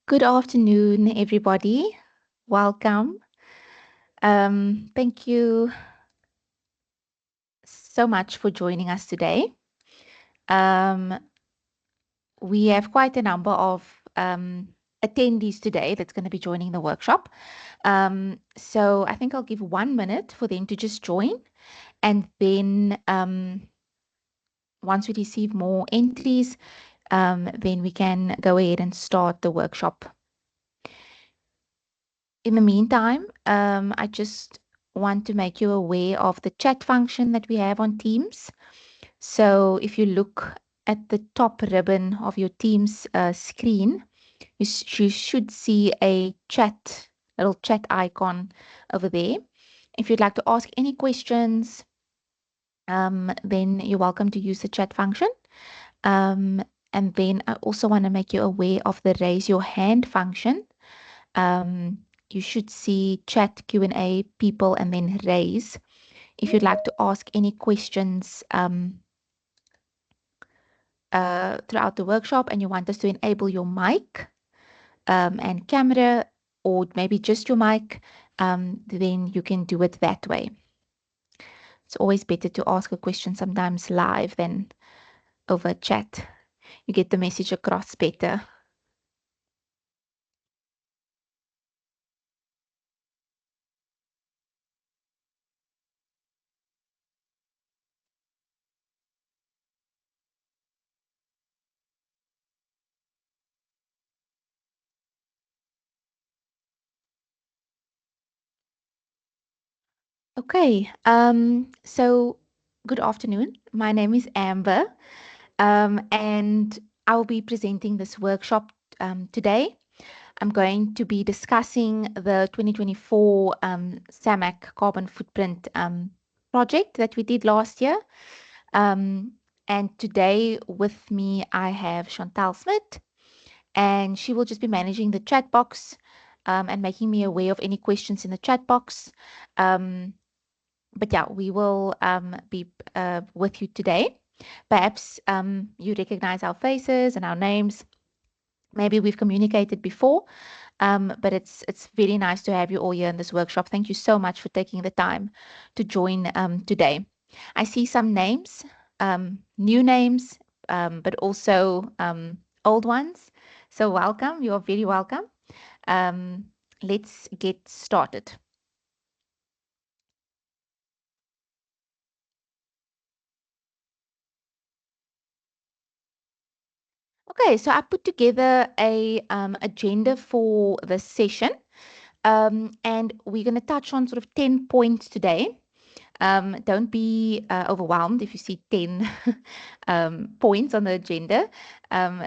Good afternoon, everybody. Welcome. Thank you so much for joining us today. Um, we have quite a number of attendees today that's going to be joining the workshop. So I think I'll give 1 minute for them to just join. And then once we receive more entries, then we can go ahead and start the workshop. In the meantime, I just want to make you aware of the chat function that we have on Teams. So if you look at the top ribbon of your Teams screen, you should see a little chat icon over there. If you'd like to ask any questions, then you're welcome to use the chat function. And then I also want to make you aware of the raise your hand function. You should see chat, Q&A, people, and then raise. If you'd like to ask any questions throughout the workshop and you want us to enable your mic and camera, or maybe just your mic, then you can do it that way. It's always better to ask a question sometimes live than over chat. You get the message across better. Okay, so good afternoon. My name is Amber, and I will be presenting this workshop today. I'm going to be discussing the 2024 SAMAC Carbon Footprint project that we did last year. And today with me, I have Chantal Smith, and she will just be managing the chat box and making me aware of any questions in the chat box. But yeah, we will be with you today. Perhaps you recognize our faces and our names. Maybe we've communicated before, but it's very nice to have you all here in this workshop. Thank you so much for taking the time to join today. I see some names, new names, but also old ones. So welcome. You're very welcome. Let's get started. Okay, so I put together a agenda for this session, and we're going to touch on sort of 10 points today. Don't be overwhelmed if you see 10 points on the agenda.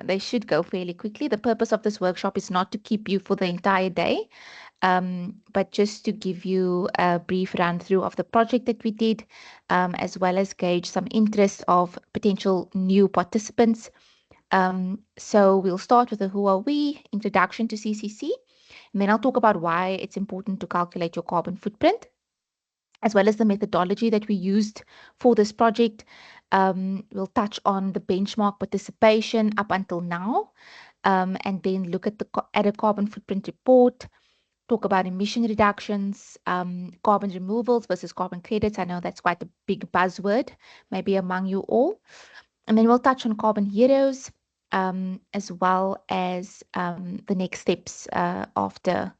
They should go fairly quickly. The purpose of this workshop is not to keep you for the entire day, but just to give you a brief run through of the project that we did, as well as gauge some interest of potential new participants. So we'll start with a who are we, introduction to CCC, and then I'll talk about why it's important to calculate your carbon footprint, as well as the methodology that we used for this project. We'll touch on the benchmark participation up until now, and then look at a carbon footprint report, talk about emission reductions, carbon removals versus carbon credits. I know that's quite a big buzzword, maybe among you all. And then we'll touch on carbon heroes, as well as the next steps after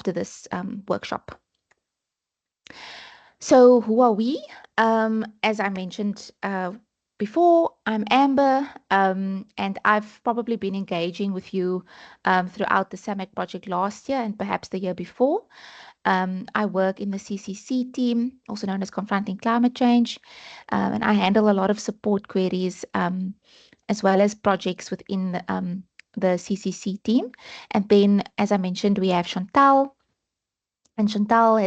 this workshop. So who are we? As I mentioned before, I'm Amber, and I've probably been engaging with you throughout the SAMAC project last year and perhaps the year before. I work in the CCC team, also known as Confronting Climate Change, and I handle a lot of support queries as well as projects within the CCC team. And then, as I mentioned, we have Chantal. And Chantal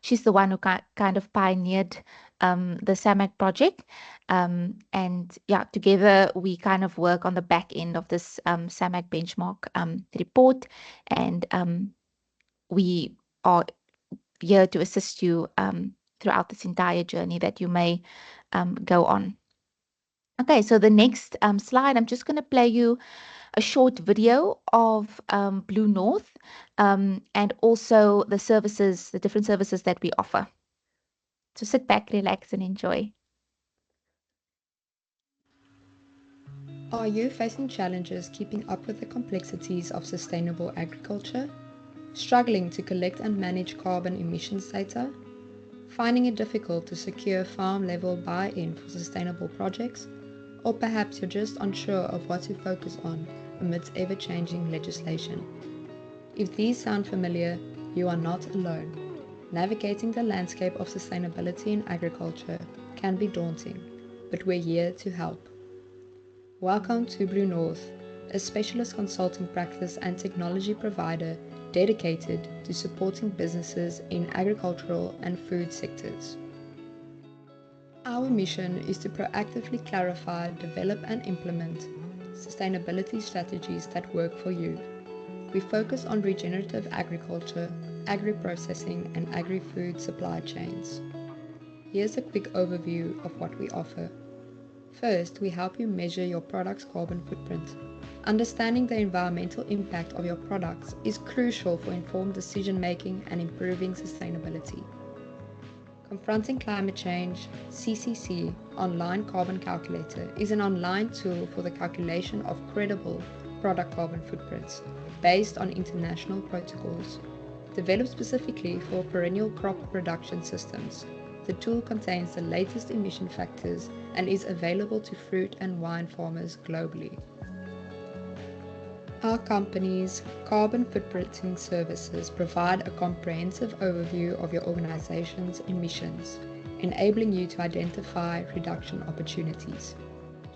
she's the one who kind of pioneered the SAMAC project. And yeah, together we kind of work on the back end of this SAMAC benchmark report. And we are here to assist you throughout this entire journey that you may go on. Okay, so the next slide, I'm just going to play you a short video of Blue North and also the services, the different services that we offer. So sit back, relax, and enjoy. Are you facing challenges keeping up with the complexities of sustainable agriculture? Struggling to collect and manage carbon emissions data? Finding it difficult to secure farm-level buy-in for sustainable projects? Or perhaps you're just unsure of what to focus on amidst ever-changing legislation? If these sound familiar, you are not alone. Navigating the landscape of sustainability in agriculture can be daunting, but we're here to help. Welcome to Blue North, a specialist consulting practice and technology provider dedicated to supporting businesses in agricultural and food sectors. Our mission is to proactively clarify, develop and implement sustainability strategies that work for you. We focus on regenerative agriculture, agri-processing and agri-food supply chains. Here's a quick overview of what we offer. First, we help you measure your product's carbon footprint. Understanding the environmental impact of your products is crucial for informed decision-making and improving sustainability. Confronting Climate Change, CCC, Online Carbon Calculator is an online tool for the calculation of credible product carbon footprints based on international protocols. Developed specifically for perennial crop production systems, the tool contains the latest emission factors and is available to fruit and wine farmers globally. Our company's carbon footprinting services provide a comprehensive overview of your organization's emissions, enabling you to identify reduction opportunities.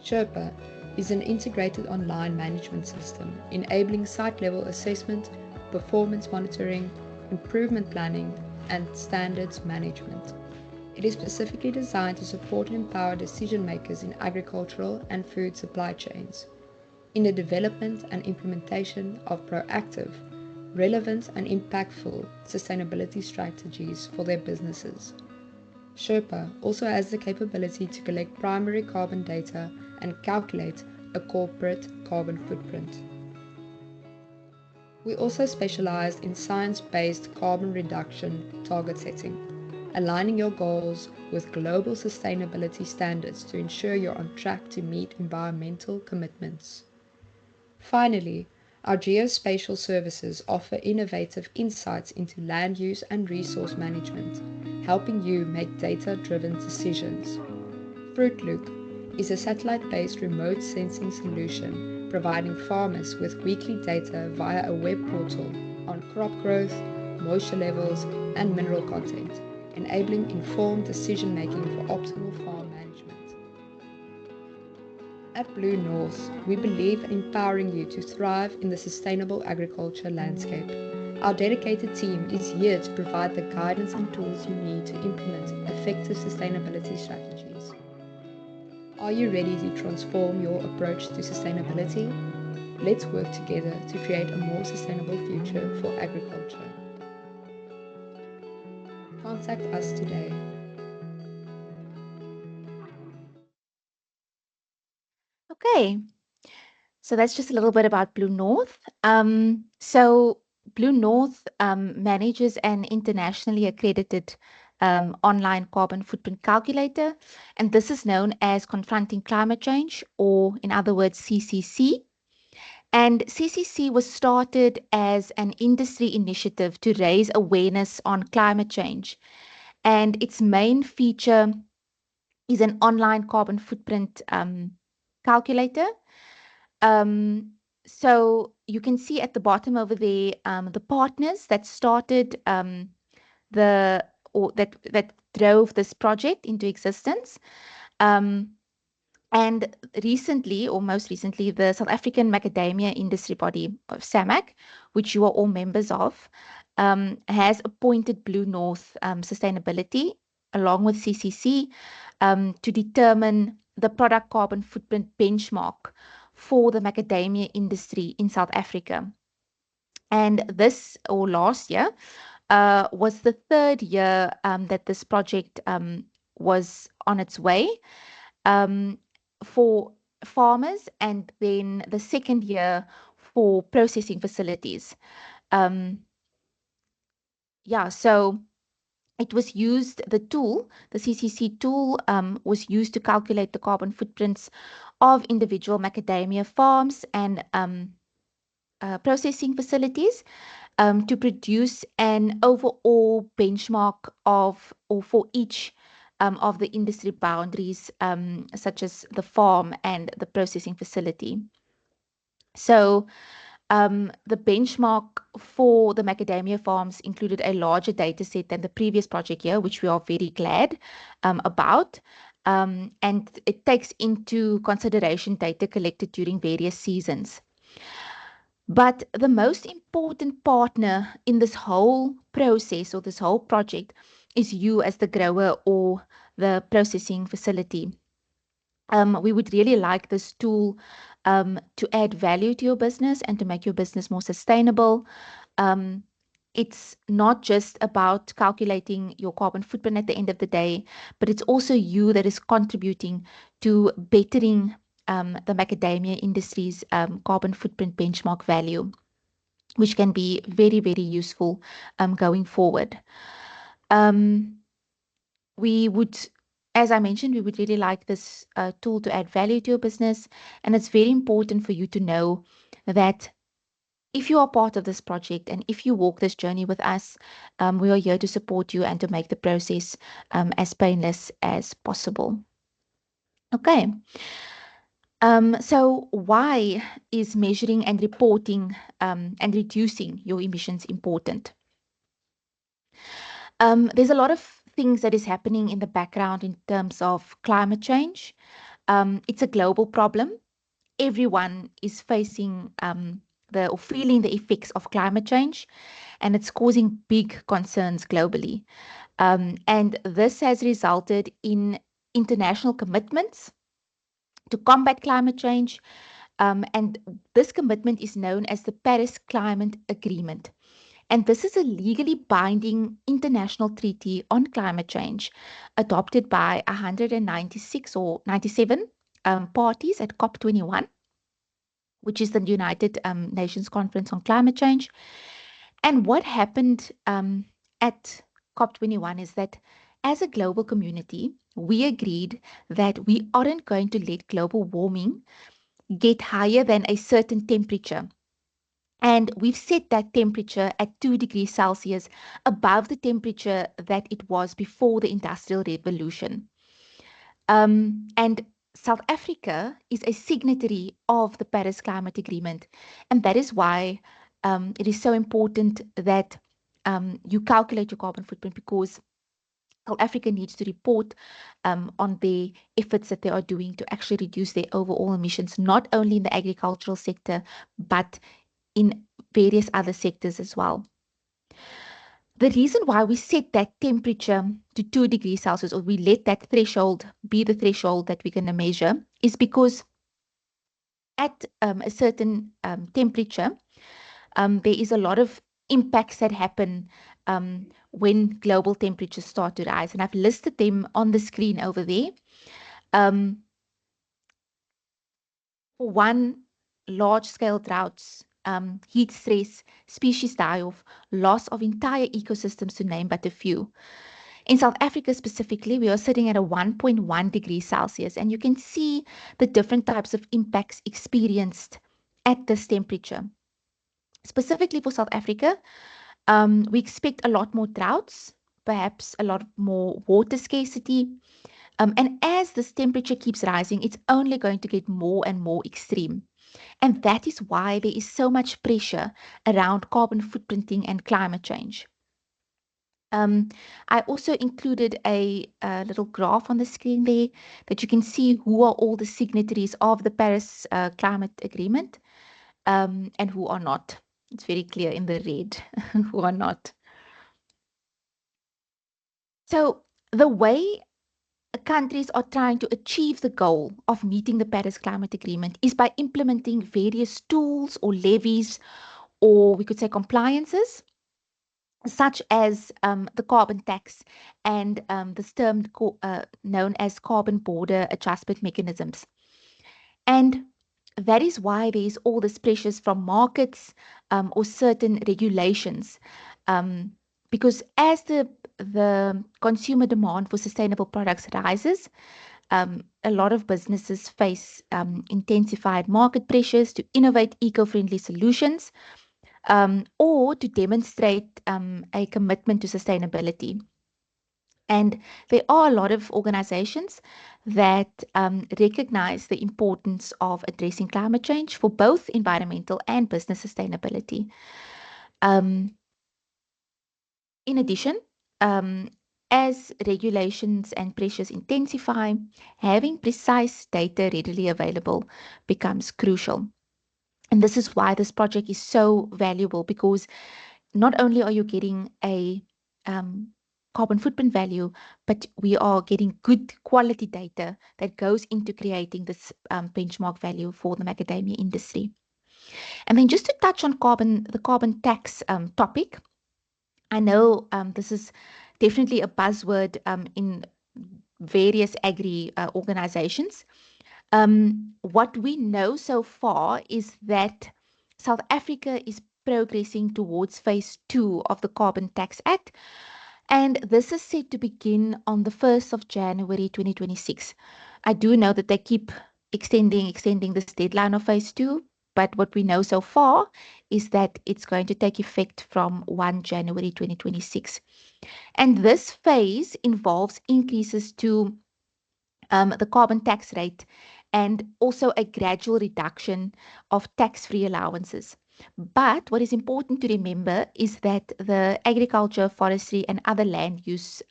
Sherpa is an integrated online management system enabling site-level assessment, performance monitoring, improvement planning, and standards management. It is specifically designed to support and empower decision makers in agricultural and food supply chains in the development and implementation of proactive, relevant and impactful sustainability strategies for their businesses. Sherpa also has the capability to collect primary carbon data and calculate a corporate carbon footprint. We also specialize in science-based carbon reduction target setting, aligning your goals with global sustainability standards to ensure you're on track to meet environmental commitments. Finally, our geospatial services offer innovative insights into land use and resource management, helping you make data-driven decisions. FruitLoop is a satellite-based remote sensing solution providing farmers with weekly data via a web portal on crop growth, moisture levels, and mineral content, enabling informed decision-making for optimal farm management. At Blue North, we believe in empowering you to thrive in the sustainable agriculture landscape. Our dedicated team is here to provide the guidance and tools you need to implement effective sustainability strategies. Are you ready to transform your approach to sustainability? Let's work together to create a more sustainable future for agriculture. Contact us today. Okay, so that's just a little bit about Blue North. So Blue North manages an internationally accredited online carbon footprint calculator, and this is known as Confronting Climate Change, or in other words, CCC. And CCC was started as an industry initiative to raise awareness on climate change. And its main feature is an online carbon footprint calculator. Um, so you can see at the bottom over there the partners that started the or that drove this project into existence. Um, and recently, or most recently, the South African Macadamia industry body of SAMAC, which you are all members of, has appointed Blue North Sustainability along with CCC to determine the product carbon footprint benchmark for the macadamia industry in South Africa. And this, or last year, was the third year that this project was on its way. Um, for farmers, and then the second year for processing facilities. Um, yeah, so it was used, the CCC tool was used to calculate the carbon footprints of individual macadamia farms and processing facilities to produce an overall benchmark of, or for each of the industry boundaries, such as the farm and the processing facility. So the benchmark for the macadamia farms included a larger data set than the previous project year, which we are very glad about. And it takes into consideration data collected during various seasons. But the most important partner in this whole process or this whole project is you as the grower or the processing facility. We would really like this tool to add value to your business and to make your business more sustainable. Um, it's not just about calculating your carbon footprint at the end of the day, but it's also you that is contributing to bettering the macadamia industry's carbon footprint benchmark value, which can be very, very useful going forward. Um, we would, as I mentioned, we would really like this tool to add value to your business. And it's very important for you to know that if you are part of this project and if you walk this journey with us, we are here to support you and to make the process as painless as possible. Okay. So why is measuring and reporting and reducing your emissions important? There's a lot of things that is happening in the background in terms of climate change. It's a global problem. Everyone is facing the or feeling the effects of climate change, and it's causing big concerns globally. And this has resulted in international commitments to combat climate change. And this commitment is known as the Paris Climate Agreement. And this is a legally binding international treaty on climate change adopted by 196 or 97 parties at COP21, which is the United Nations Conference on Climate Change. And what happened at COP21 is that as a global community, we agreed that we aren't going to let global warming get higher than a certain temperature. And we've set that temperature at 2 degrees Celsius above the temperature that it was before the Industrial Revolution. And South Africa is a signatory of the Paris Climate Agreement. And that is why it is so important that you calculate your carbon footprint, because South Africa needs to report on the efforts that they are doing to actually reduce their overall emissions, not only in the agricultural sector, but in various other sectors as well. The reason why we set that temperature to 2 degrees Celsius, or we let that threshold be the threshold that we're going to measure, is because at a certain temperature, there is a lot of impacts that happen when global temperatures start to rise. And I've listed them on the screen over there. For one, large-scale droughts, heat stress, species die-off, loss of entire ecosystems, to name but a few. In South Africa specifically, we are sitting at a 1.1 degrees Celsius, and you can see the different types of impacts experienced at this temperature. Specifically for South Africa, we expect a lot more droughts, perhaps a lot more water scarcity. And as this temperature keeps rising, it's only going to get more and more extreme. And that is why there is so much pressure around carbon footprinting and climate change. I also included a little graph on the screen there that you can see who are all the signatories of the Paris Climate Agreement and who are not. It's very clear in the red who are not. So the way countries are trying to achieve the goal of meeting the Paris Climate Agreement is by implementing various tools or levies, or we could say compliances, such as the carbon tax and this term known as carbon border adjustment mechanisms. And that is why there is all this pressures from markets or certain regulations. Um, because as the consumer demand for sustainable products rises, a lot of businesses face intensified market pressures to innovate eco-friendly solutions or to demonstrate a commitment to sustainability. And there are a lot of organizations that recognize the importance of addressing climate change for both environmental and business sustainability. Um, in addition, um, as regulations and pressures intensify, having precise data readily available becomes crucial. And this is why this project is so valuable, because not only are you getting a um, carbon footprint value, but we are getting good quality data that goes into creating this benchmark value for the macadamia industry. And then just to touch on the carbon tax topic, I know this is definitely a buzzword in various agri organizations. What we know so far is that South Africa is progressing towards phase two of the Carbon Tax Act, and this is set to begin on the 1st of January 2026. I do know that they keep extending this deadline of phase two, but what we know so far is that it's going to take effect from 1 January 2026. And this phase involves increases to the carbon tax rate and also a gradual reduction of tax-free allowances. But what is important to remember is that the agriculture, forestry, and other land use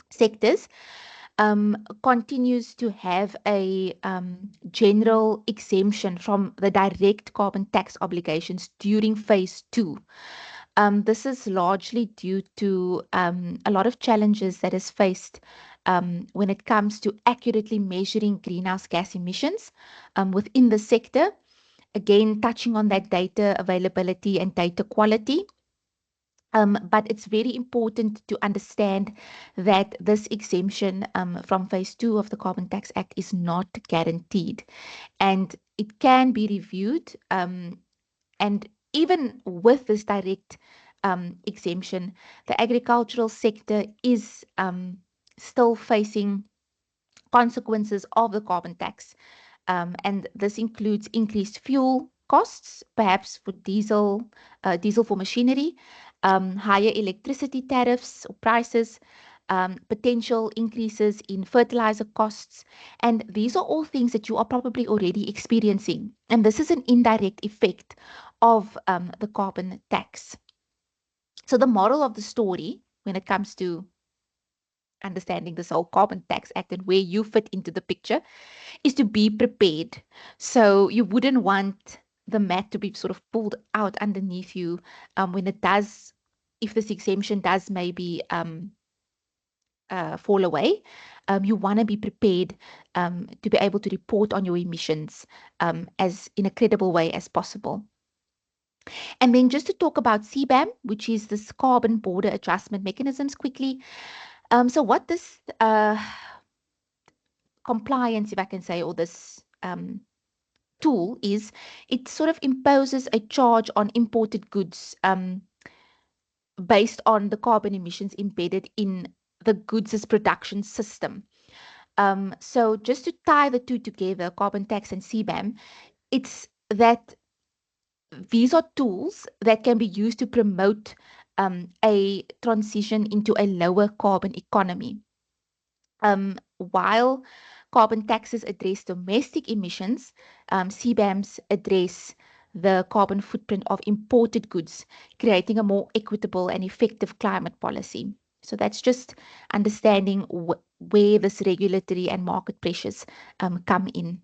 sectors continues to have a general exemption from the direct carbon tax obligations during phase two. This is largely due to a lot of challenges that is faced when it comes to accurately measuring greenhouse gas emissions within the sector. Again, touching on that data availability and data quality. But it's very important to understand that this exemption from phase two of the Carbon Tax Act is not guaranteed, and it can be reviewed. And even with this direct exemption, the agricultural sector is still facing consequences of the carbon tax. And this includes increased fuel costs, perhaps for diesel for machinery, higher electricity tariffs or prices, potential increases in fertilizer costs. And these are all things that you are probably already experiencing. And this is an indirect effect of the carbon tax. So the moral of the story when it comes to understanding this whole carbon tax act and where you fit into the picture is to be prepared. So you wouldn't want the mat to be sort of pulled out underneath you when it does, if this exemption does maybe fall away. You want to be prepared to be able to report on your emissions as in a credible way as possible. And then just to talk about CBAM, which is this carbon border adjustment mechanisms quickly. So what this compliance, if I can say, or this tool is, it sort of imposes a charge on imported goods based on the carbon emissions embedded in the goods' production system. So just to tie the two together, carbon tax and CBAM, it's that these are tools that can be used to promote a transition into a lower carbon economy. While carbon taxes address domestic emissions, CBAMs address the carbon footprint of imported goods, creating a more equitable and effective climate policy. So that's just understanding where this regulatory and market pressures come in.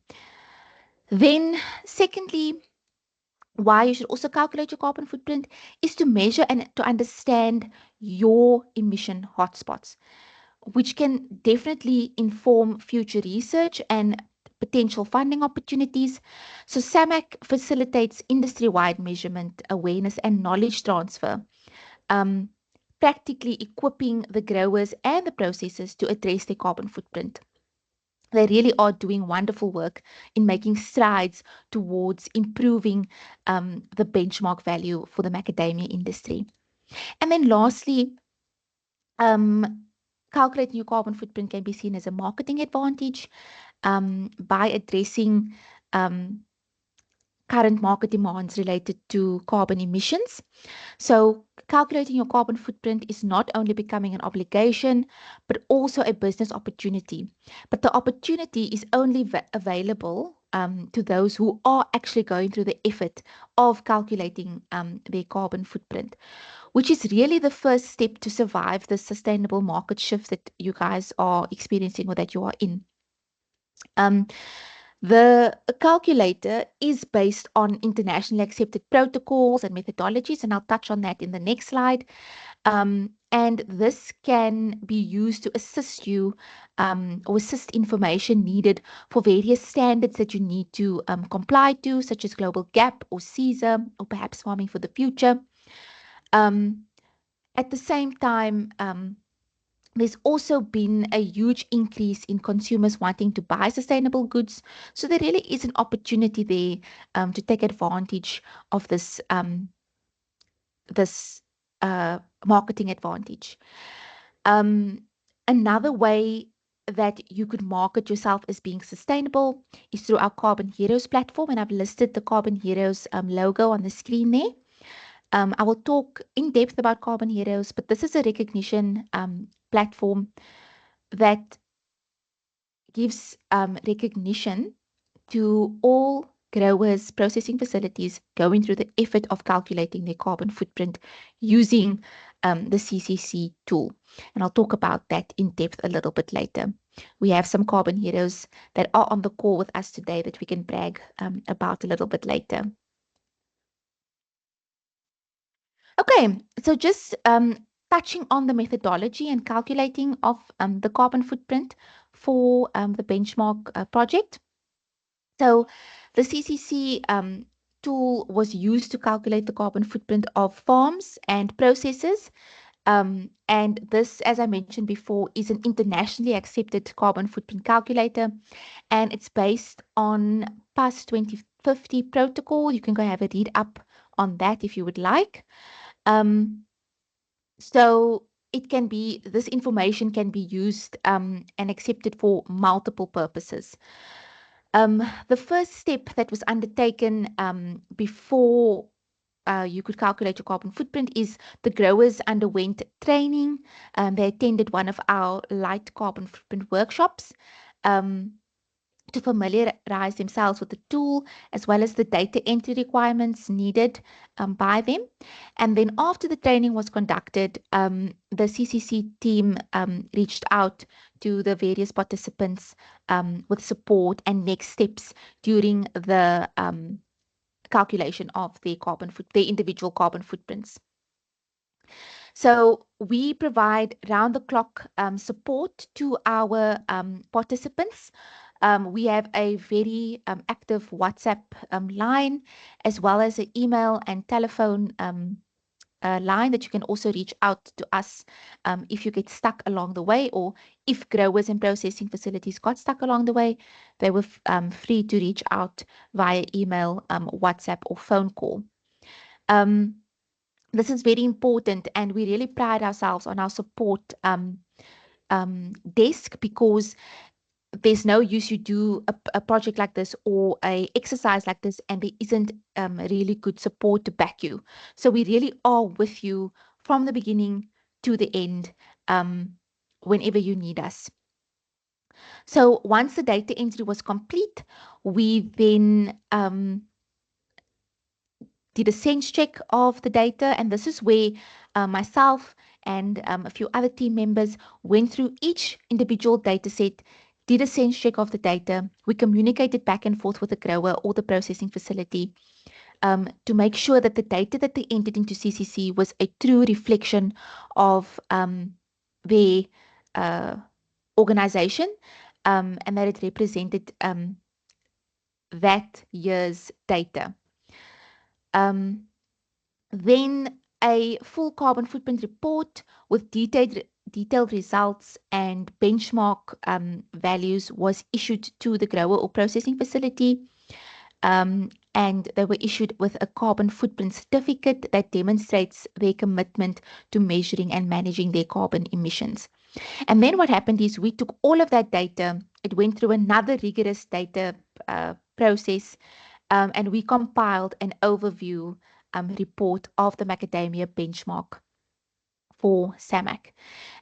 Then, secondly, why you should also calculate your carbon footprint is to measure and to understand your emission hotspots, which can definitely inform future research and potential funding opportunities. So SAMAC facilitates industry-wide measurement, awareness, and knowledge transfer, um, practically equipping the growers and the processors to address their carbon footprint. They really are doing wonderful work in making strides towards improving the benchmark value for the macadamia industry. And then lastly, um, calculating your carbon footprint can be seen as a marketing advantage by addressing um, current market demands related to carbon emissions. So, calculating your carbon footprint is not only becoming an obligation, but also a business opportunity. But the opportunity is only available to those who are actually going through the effort of calculating their carbon footprint, which is really the first step to survive the sustainable market shift that you guys are experiencing or that you are in. Um, the calculator is based on internationally accepted protocols and methodologies, and I'll touch on that in the next slide. And this can be used to assist you or assist information needed for various standards that you need to comply to, such as Global Gap or CESA, or perhaps Farming for the Future. Um, at the same time, there's also been a huge increase in consumers wanting to buy sustainable goods. So there really is an opportunity there to take advantage of this marketing advantage. Um, Another way that you could market yourself as being sustainable is through our Carbon Heroes platform, and I've listed the Carbon Heroes logo on the screen there. I will talk in depth about Carbon Heroes, but this is a recognition platform that gives recognition to all growers, processing facilities going through the effort of calculating their carbon footprint using the CCC tool. And I'll talk about that in depth a little bit later. We have some carbon heroes that are on the call with us today that we can brag about a little bit later. Okay, so just touching on the methodology and calculating of the carbon footprint for the benchmark project. So the CCC tool was used to calculate the carbon footprint of farms and processes. And this, as I mentioned before, is an internationally accepted carbon footprint calculator, and it's based on PAS 2050 protocol. You can go have a read up on that if you would like. Um, so this information can be used and accepted for multiple purposes. The first step that was undertaken before you could calculate your carbon footprint is the growers underwent training. They attended one of our light carbon footprint workshops. Um, to familiarize themselves with the tool as well as the data entry requirements needed by them. And then after the training was conducted, the CCC team reached out to the various participants with support and next steps during the calculation of their individual carbon footprints. So we provide round the clock support to our participants. We have a very active WhatsApp line, as well as an email and telephone line that you can also reach out to us if you get stuck along the way, or if growers and processing facilities got stuck along the way, they were free to reach out via email, WhatsApp, or phone call. Um, this is very important, and we really pride ourselves on our support desk, because there's no use you do a project like this or a exercise like this and there isn't really good support to back you. So we really are with you from the beginning to the end whenever you need us. So once the data entry was complete, we then did a sense check of the data, and this is where myself and a few other team members went through each individual data set, did a sense check of the data. We communicated back and forth with the grower or the processing facility to make sure that the data that they entered into CCC was a true reflection of their uh, organization, and that it represented that year's data. Then a full carbon footprint report with detailed results and benchmark values was issued to the grower or processing facility. And they were issued with a carbon footprint certificate that demonstrates their commitment to measuring and managing their carbon emissions. And then what happened is we took all of that data, it went through another rigorous data process, and we compiled an overview report of the macadamia benchmark for SAMAC.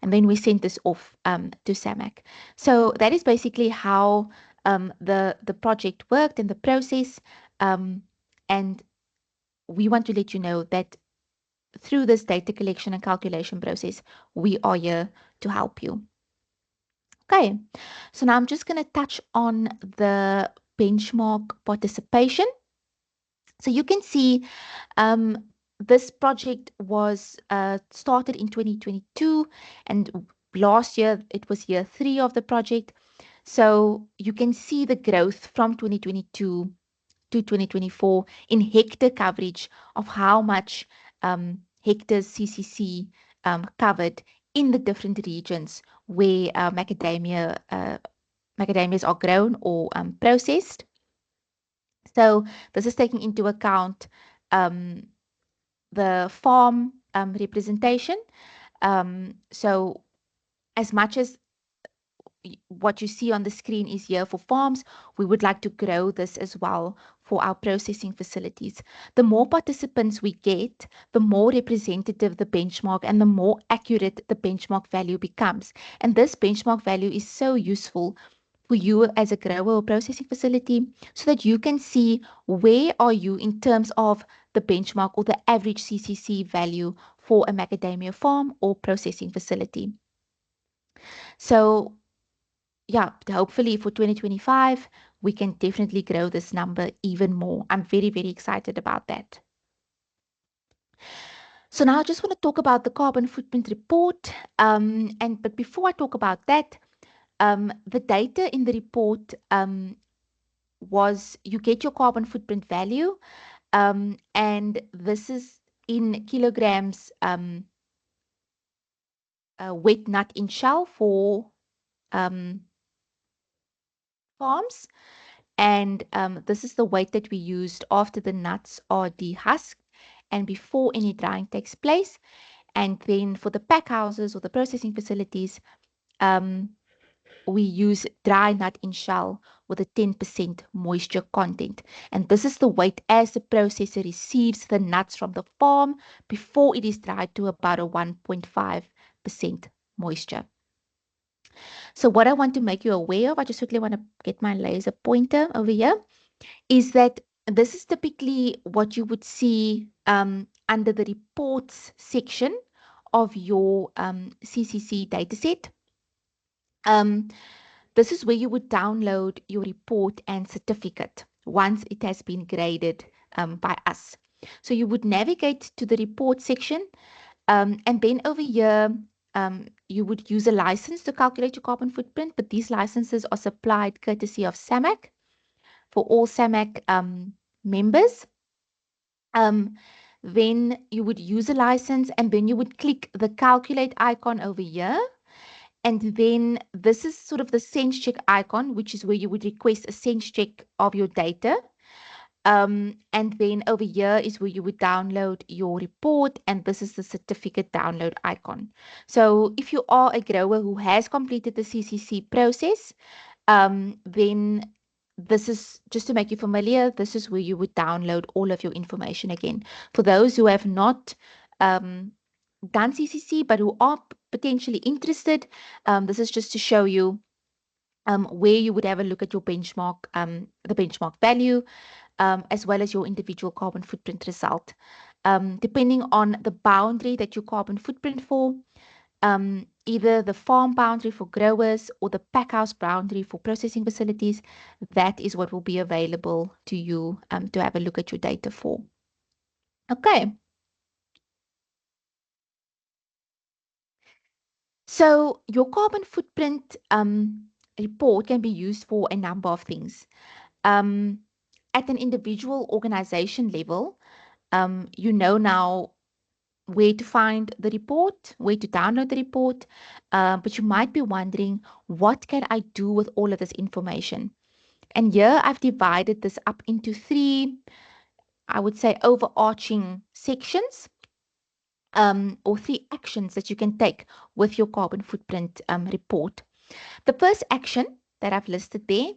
And then we sent this off to SAMAC. So that is basically how the project worked and the process. And we want to let you know that through this data collection and calculation process, we are here to help you. Okay, so now I'm just going to touch on the benchmark participation. So you can see this project was started in 2022, and last year it was year 3 of the project. So you can see the growth from 2022 to 2024 in hectare coverage of how much hectares CCC covered in the different regions where macadamias are grown or processed. So this is taking into account um, the farm representation. So as much as what you see on the screen is here for farms, we would like to grow this as well for our processing facilities. The more participants we get, the more representative the benchmark and the more accurate the benchmark value becomes. And this benchmark value is so useful for you as a grower or processing facility so that you can see where are you in terms of the benchmark or the average CCC value for a macadamia farm or processing facility. So yeah, hopefully for 2025, we can definitely grow this number even more. I'm very, very excited about that. So now I just want to talk about the carbon footprint report. But before I talk about that, the data in the report was you get your carbon footprint value, and this is in kilograms wet nut in shell for um, farms. And this is the weight that we used after the nuts are dehusked and before any drying takes place. And then for the pack houses or the processing facilities, um, we use dry nut in shell with a 10% moisture content. And this is the weight as the processor receives the nuts from the farm before it is dried to about a 1.5% moisture. So what I want to make you aware of, I just quickly want to get my laser pointer over here, is that this is typically what you would see under the reports section of your CCC dataset. This is where you would download your report and certificate once it has been graded by us. So you would navigate to the report section, and then over here, you would use a license to calculate your carbon footprint, but these licenses are supplied courtesy of SAMAC for all SAMAC members. Um, then you would use a license, and then you would click the calculate icon over here. And then this is sort of the sense check icon, which is where you would request a sense check of your data. And then over here is where you would download your report, and this is the certificate download icon. So if you are a grower who has completed the CCC process, then this is just to make you familiar, this is where you would download all of your information again. For those who have not done CCC but who are potentially interested, this is just to show you where you would have a look at your benchmark, the benchmark value, as well as your individual carbon footprint result. Depending on the boundary that your carbon footprint for, either the farm boundary for growers or the packhouse boundary for processing facilities, that is what will be available to you to have a look at your data for. Okay. So your carbon footprint report can be used for a number of things. At an individual organization level, you know now where to find the report, where to download the report, but you might be wondering, what can I do with all of this information? And here I've divided this up into three, I would say, overarching sections, or three actions that you can take with your carbon footprint report. The first action that I've listed there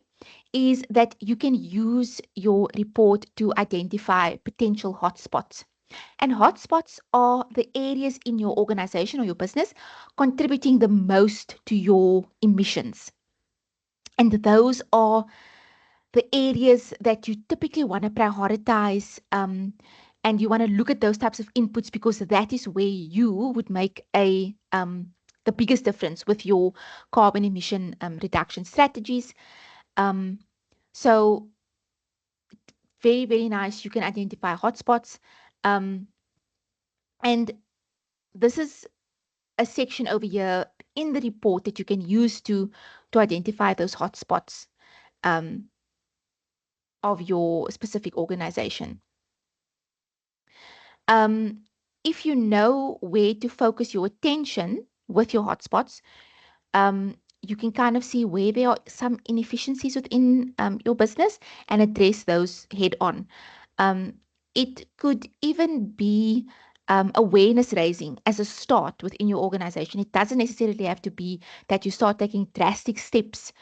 is that you can use your report to identify potential hotspots. And hotspots are the areas in your organization or your business contributing the most to your emissions. And those are the areas that you typically want to prioritize, and you want to look at those types of inputs because that is where you would make the biggest difference with your carbon emission reduction strategies. Um, so very, very nice. You can identify hotspots. Um, and this is a section over here in the report that you can use to identify those hotspots um, of your specific organization. Um, if you know where to focus your attention with your hotspots, you can kind of see where there are some inefficiencies within your business and address those head on. Um, it could even be awareness raising as a start within your organization. It doesn't necessarily have to be that you start taking drastic steps,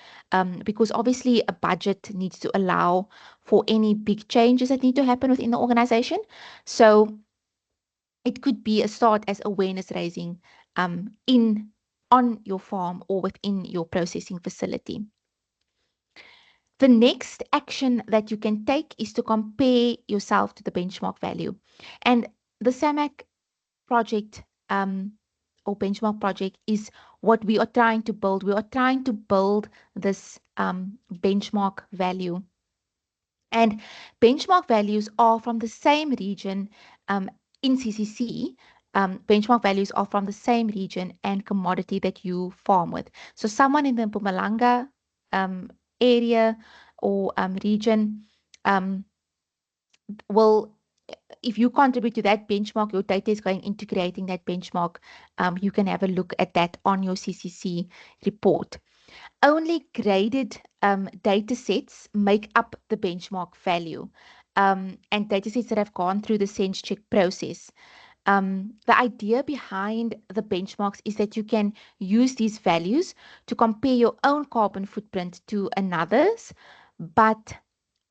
because obviously a budget needs to allow for any big changes that need to happen within the organization. So it could be a start as awareness raising in on your farm or within your processing facility. The next action that you can take is to compare yourself to the benchmark value. And the SAMAC project, or benchmark project, is what we are trying to build. We are trying to build this benchmark value. And benchmark values are from the same region, in CCC. Benchmark values are from the same region and commodity that you farm with. So someone in the Mpumalanga area or region um, will, if you contribute to that benchmark, your data is going into creating that benchmark. You can have a look at that on your CCC report. Only graded data sets make up the benchmark value, and data sets that have gone through the sense check process. The idea behind the benchmarks is that you can use these values to compare your own carbon footprint to another's, but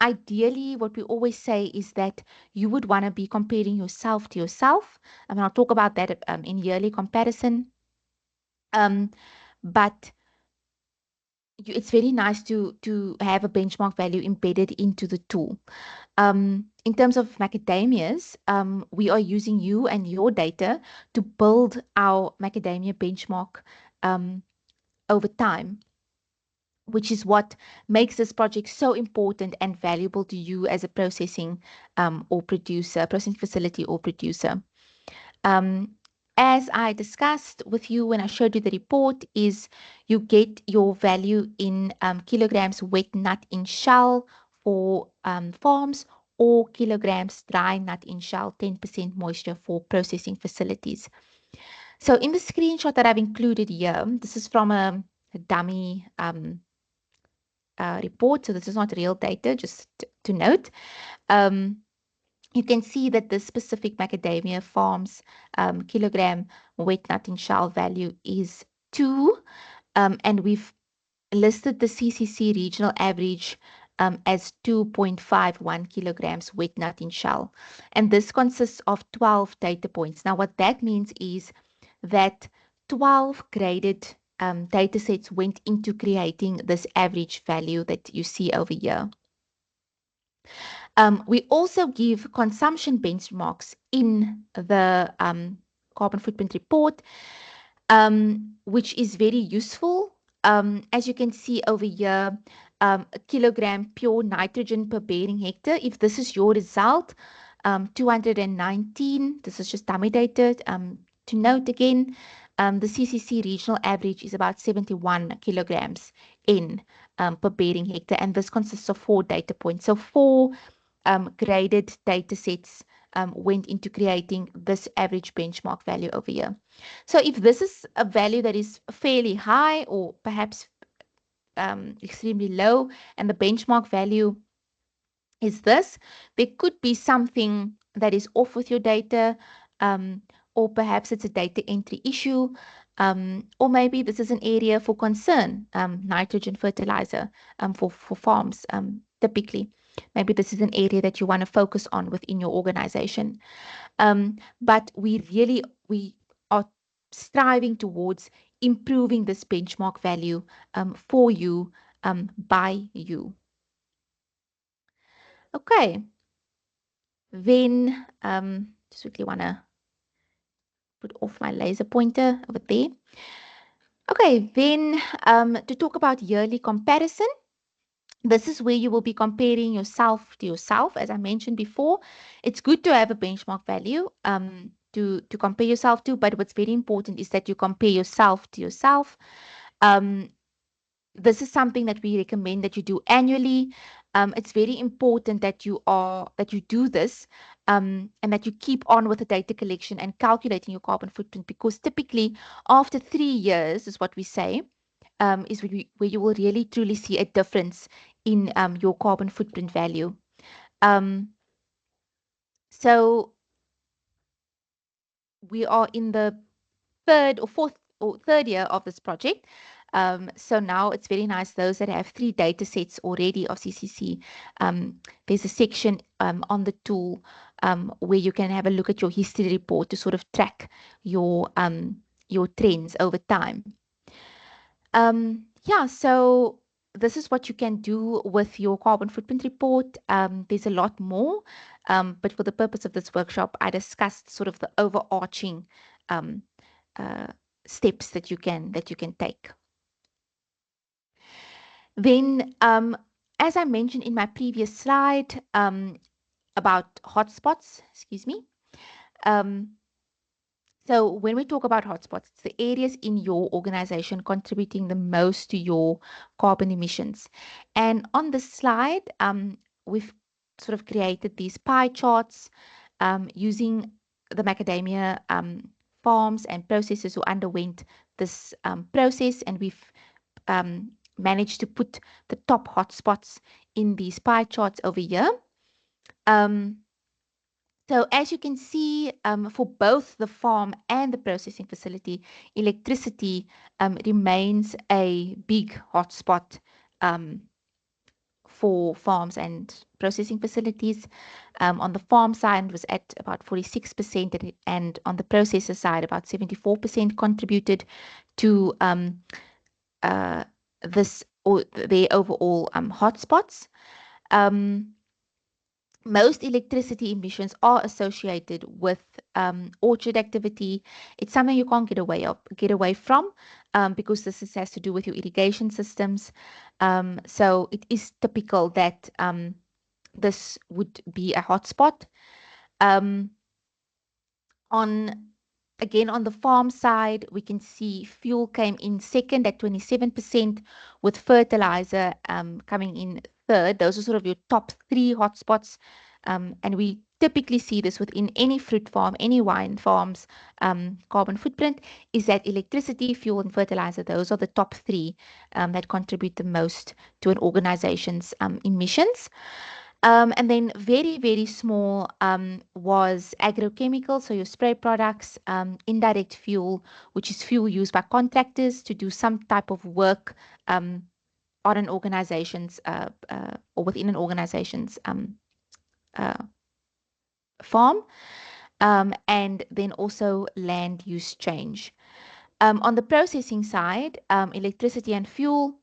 ideally, what we always say is that you would want to be comparing yourself to yourself. And I'll talk about that in yearly comparison. But it's very nice to have a benchmark value embedded into the tool. In terms of macadamias, we are using you and your data to build our macadamia benchmark over time, which is what makes this project so important and valuable to you as a processing or producer, processing facility or producer. Um, as I discussed with you when I showed you the report, is you get your value in kilograms wet nut in shell for farms, or kilograms dry nut in shell, 10% moisture for processing facilities. So in the screenshot that I've included here, this is from a dummy report, so this is not real data, just to note. Um, you can see that the specific macadamia farms kilogram wet nut in shell value is 2, and we've listed the CCC regional average as 2.51 kilograms wet nut in shell. And this consists of 12 data points. Now, what that means is that 12 graded data sets went into creating this average value that you see over here. We also give consumption benchmarks in the carbon footprint report, which is very useful. As you can see over here, a kilogram pure nitrogen per bearing hectare. If this is your result, 219, this is just dummy data. To note again, the CCC regional average is about 71 kilograms in per bearing hectare, and this consists of 4 data points. So 4 graded data sets went into creating this average benchmark value over here. So if this is a value that is fairly high or perhaps extremely low, and the benchmark value is this, there could be something that is off with your data, um, or perhaps it's a data entry issue, or maybe this is an area for concern, nitrogen fertilizer for farms typically. Maybe this is an area that you want to focus on within your organization. But we are striving towards improving this benchmark value for you, by you. Okay, then just quickly want to put off my laser pointer over there. Okay, then to talk about yearly comparison, this is where you will be comparing yourself to yourself. As I mentioned before, it's good to have a benchmark value to compare yourself to, but what's very important is that you compare yourself to yourself. Um, this is something that we recommend that you do annually. It's very important that you do this, and that you keep on with the data collection and calculating your carbon footprint, because typically after 3 years is what we say, is where you will really truly see a difference in your carbon footprint value. Um, so we are in the third year of this project. So now it's very nice, those that have 3 data sets already of CCC, there's a section on the tool where you can have a look at your history report to sort of track your trends over time. Yeah, so this is what you can do with your carbon footprint report. There's a lot more, but for the purpose of this workshop, I discussed sort of the overarching um, uh, steps that you can take. Then, as I mentioned in my previous slide about hotspots, excuse me. Um, So when we talk about hotspots, it's the areas in your organization contributing the most to your carbon emissions. And on the slide, we've sort of created these pie charts using the macadamia farms and processors who underwent this process, and we've managed to put the top hotspots in these pie charts over here. Um, so as you can see, for both the farm and the processing facility, electricity remains a big hotspot um, for farms and processing facilities. On the farm side, it was at about 46%, and on the processor side, about 74% contributed to uh, this or their overall hotspots. Um, Most electricity emissions are associated with orchard activity. It's something you can't get away from, because has to do with your irrigation systems. So it is typical that this would be a hotspot. Um, on Again, on the farm side, we can see fuel came in second at 27%, with fertilizer coming in third. Those are sort of your top 3 hotspots. And we typically see this within any fruit farm, any wine farms, carbon footprint is that electricity, fuel, and fertilizer, those are the top 3 that contribute the most to an organization's emissions. And then very, very small was agrochemicals, so your spray products, indirect fuel, which is fuel used by contractors to do some type of work on an organization's or within an organization's uh, farm, and then also land use change. On the processing side, electricity and fuel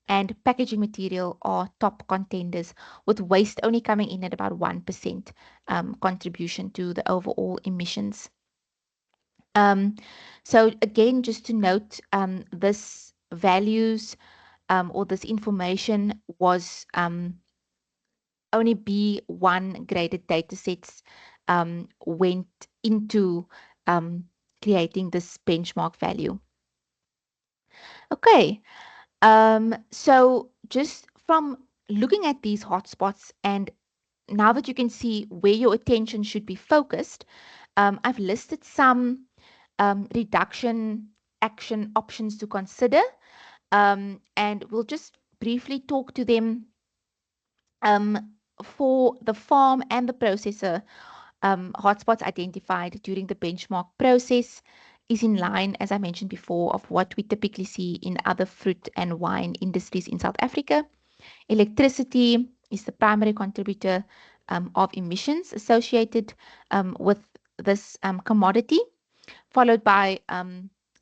and packaging material are top contenders, with waste only coming in at about 1% contribution to the overall emissions. Um, so again, just to note, this values or this information was only B1 graded data sets went into creating this benchmark value. Okay, so just from looking at these hotspots and now that you can see where your attention should be focused, I've listed some reduction action options to consider, and we'll just briefly talk to them. For the farm and the processor, hotspots identified during the benchmark process is in line, as I mentioned before, of what we typically see in other fruit and wine industries in South Africa. Electricity is the primary contributor of emissions associated with this commodity, followed by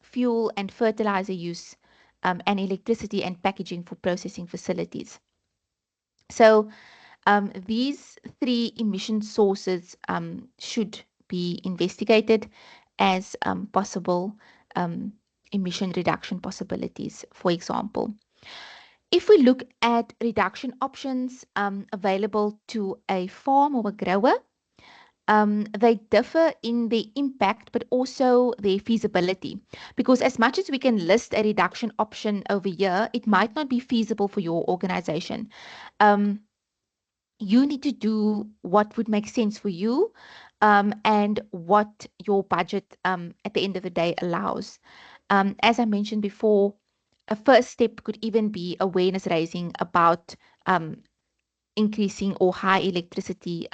fuel and fertilizer use, and electricity and packaging for processing facilities. So these three emission sources should be investigated as possible um, emission reduction possibilities, for example. If we look at reduction options available to a farm or a grower, they differ in their impact, but also their feasibility. Because as much as we can list a reduction option over here, it might not be feasible for your organization. Um, you need to do what would make sense for you, and what your budget at the end of the day allows. As I mentioned before, a first step could even be awareness raising about increasing or high electricity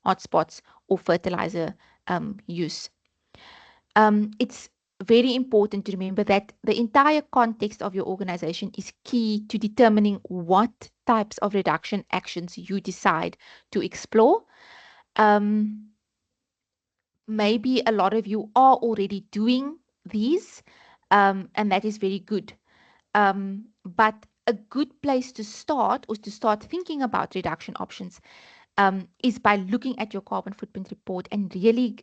hotspots or fertilizer use. It's very important to remember that the entire context of your organization is key to determining what types of reduction actions you decide to explore. Um, Maybe a lot of you are already doing these, and that is very good. But a good place to start, or to start thinking about reduction options, is by looking at your carbon footprint report and really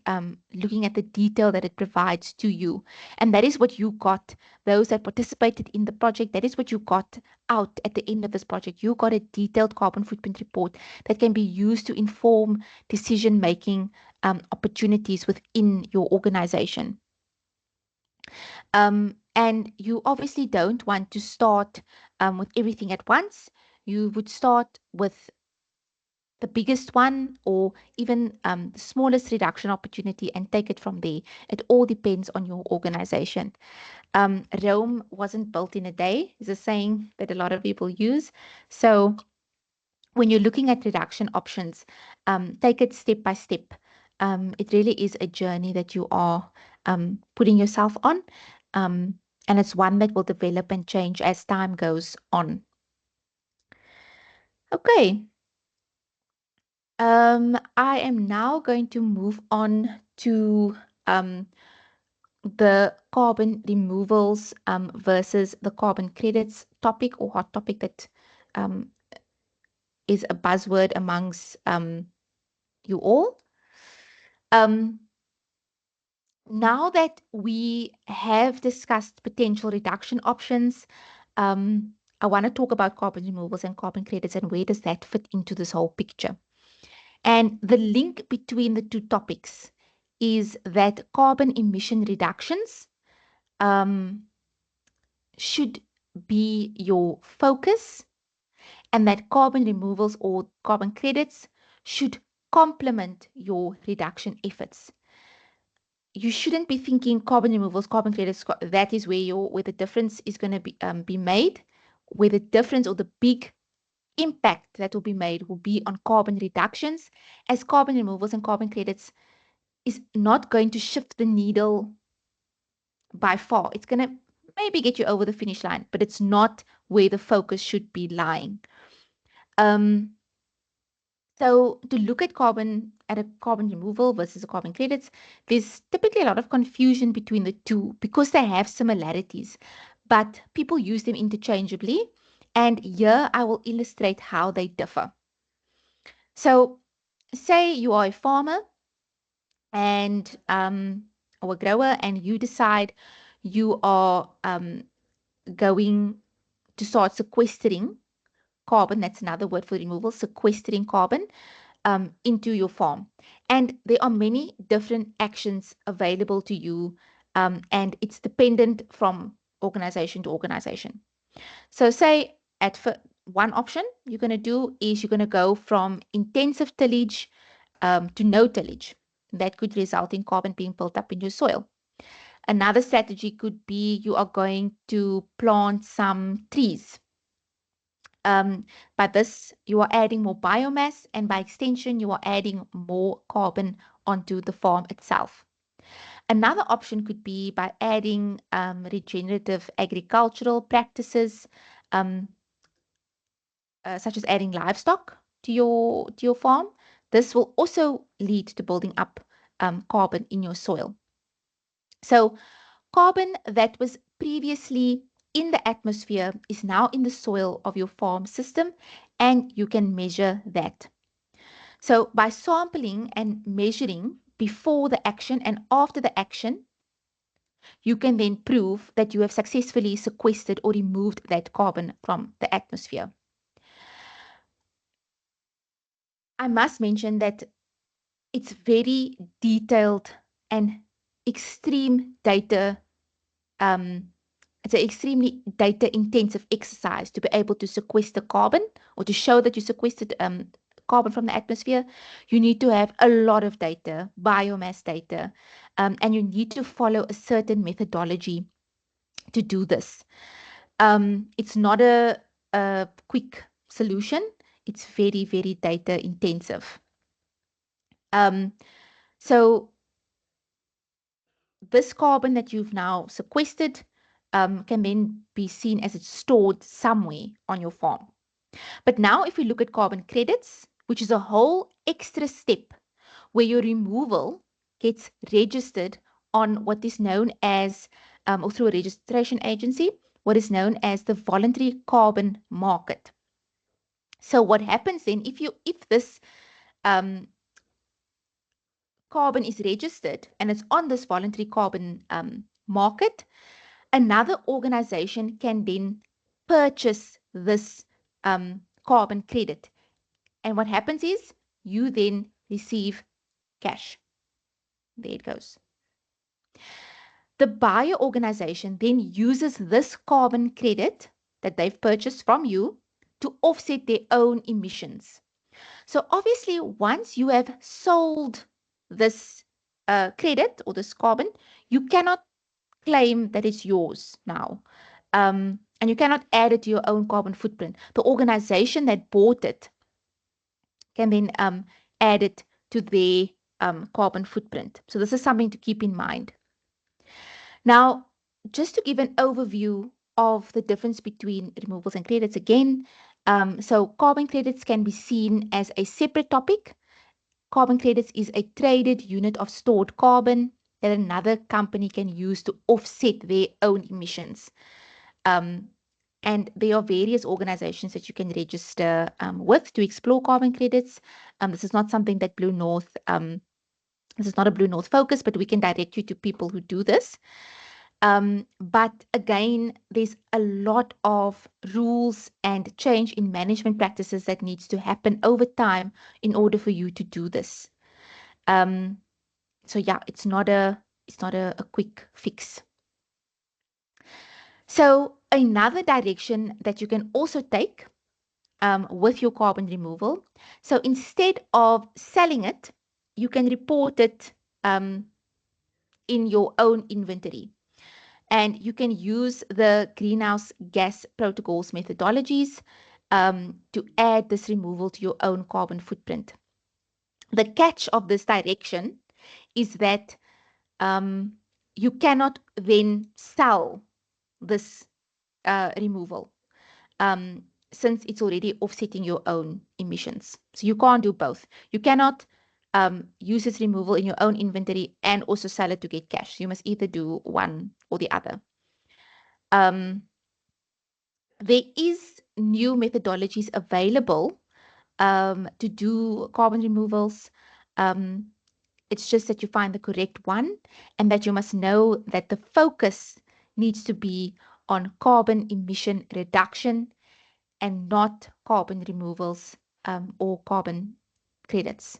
looking at the detail that it provides to you. And that is what you got, those that participated in the project, that is what you got out at the end of this project. You got a detailed carbon footprint report that can be used to inform decision making opportunities within your organization. And you obviously don't want to start with everything at once. You would start with the biggest one, or even the smallest reduction opportunity, and take it from there. It all depends on your organization. Rome wasn't built in a day, is a saying that a lot of people use. So when you're looking at reduction options, take it step by step. It really is a journey that you are putting yourself on, and it's one that will develop and change as time goes on. Okay. I am now going to move on to the carbon removals versus the carbon credits topic, or hot topic that um, is a buzzword amongst you all. Um, Now that we have discussed potential reduction options, I want to talk about carbon removals and carbon credits, and where does that fit into this whole picture. And the link between the two topics is that carbon emission reductions um, should be your focus, and that carbon removals or carbon credits should complement your reduction efforts. You shouldn't be thinking carbon removals, carbon credits, that is where the difference is going to be made, where the difference or the big impact that will be made will be on carbon reductions, as carbon removals and carbon credits is not going to shift the needle by far. It's going to maybe get you over the finish line, but it's not where the focus should be lying. Um, so to look at a carbon removal versus a carbon credits, there's typically a lot of confusion between the two because they have similarities, but people use them interchangeably. And here I will illustrate how they differ. So say you are a farmer and or a grower, and you decide you are going to start sequestering carbon. That's another word for removal, sequestering carbon into your farm. And there are many different actions available to you, and it's dependent from organization to organization. So say one option you're going to do is you're going to go from intensive tillage to no tillage. That could result in carbon being built up in your soil. Another strategy could be you are going to plant some trees. By this, you are adding more biomass, and by extension, you are adding more carbon onto the farm itself. Another option could be by adding regenerative agricultural practices, um, such as adding livestock to your farm. This will also lead to building up carbon in your soil. So carbon that was previously in the atmosphere is now in the soil of your farm system, and you can measure that. So by sampling and measuring before the action and after the action, you can then prove that you have successfully sequestered or removed that carbon from the atmosphere. I must mention that it's very detailed and extreme data. It's an extremely data intensive exercise to be able to sequester carbon or to show that you sequestered carbon from the atmosphere. You need to have a lot of data, biomass data, and you need to follow a certain methodology to do this. It's not a quick solution. It's very, very data intensive. Um, so this carbon that you've now sequestered can then be seen as it's stored somewhere on your farm. But now if we look at carbon credits, which is a whole extra step where your removal gets registered on what is known as, or through a registration agency, what is known as the voluntary carbon market. So what happens then if this um, carbon is registered and it's on this voluntary carbon market, another organization can then purchase this carbon credit. And what happens is you then receive cash. There it goes. The buyer organization then uses this carbon credit that they've purchased from you to offset their own emissions. So obviously, once you have sold this credit or this carbon, you cannot claim that it's yours now. And you cannot add it to your own carbon footprint. The organization that bought it can then add it to their carbon footprint. So this is something to keep in mind. Now, just to give an overview of the difference between removals and credits again, so carbon credits can be seen as a separate topic. Carbon credits is a traded unit of stored carbon that another company can use to offset their own emissions. Um, and there are various organizations that you can register with to explore carbon credits. This is not something that Blue North, this is not a Blue North focus, but we can direct you to people who do this. But again, there's a lot of rules and change in management practices that needs to happen over time in order for you to do this. So yeah, it's not a quick fix. So another direction that you can also take with your carbon removal. So instead of selling it, you can report it in your own inventory. And you can use the greenhouse gas protocols methodologies to add this removal to your own carbon footprint. The catch of this direction is that you cannot then sell this removal since it's already offsetting your own emissions. So you can't do both. You cannot use its removal in your own inventory and also sell it to get cash. You must either do one or the other. There is new methodologies available to do carbon removals. Um, it's just that you find the correct one and that you must know that the focus needs to be on carbon emission reduction and not carbon removals or carbon credits.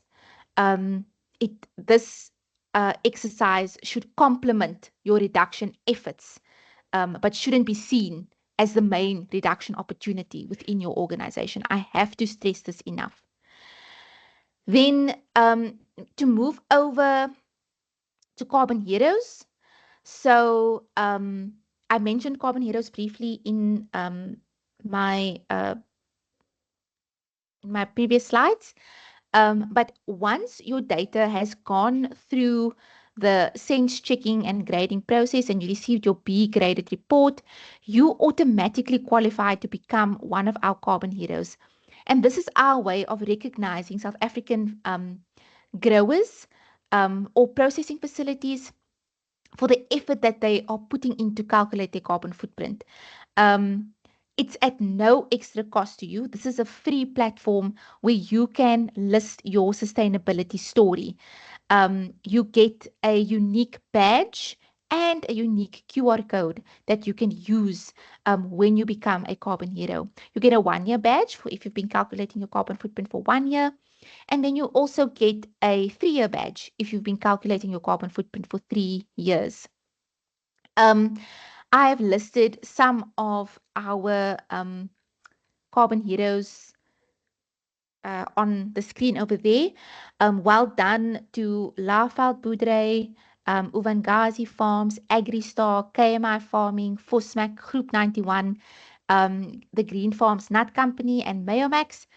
Um, this exercise should complement your reduction efforts, but shouldn't be seen as the main reduction opportunity within your organization. I have to stress this enough. Then to move over to Carbon Heroes. So I mentioned Carbon Heroes briefly in my my previous slides. But once your data has gone through the sense checking and grading process and you received your B graded report, you automatically qualify to become one of our Carbon Heroes. And this is our way of recognizing South African growers or processing facilities for the effort that they are putting in to calculate their carbon footprint. Um, it's at no extra cost to you. This is a free platform where you can list your sustainability story. You get a unique badge and a unique QR code that you can use when you become a carbon hero. You get a 1-year badge for if you've been calculating your carbon footprint for 1 year. And then you also get a 3-year badge if you've been calculating your carbon footprint for 3 years. Um, I've listed some of our carbon heroes on the screen over there. Well done to Laafeld Boerdery, Uvangazi Farms, AgriStar, KMI Farming, Fosmac, Group 91, the Green Farms Nut Company, and Mayomax.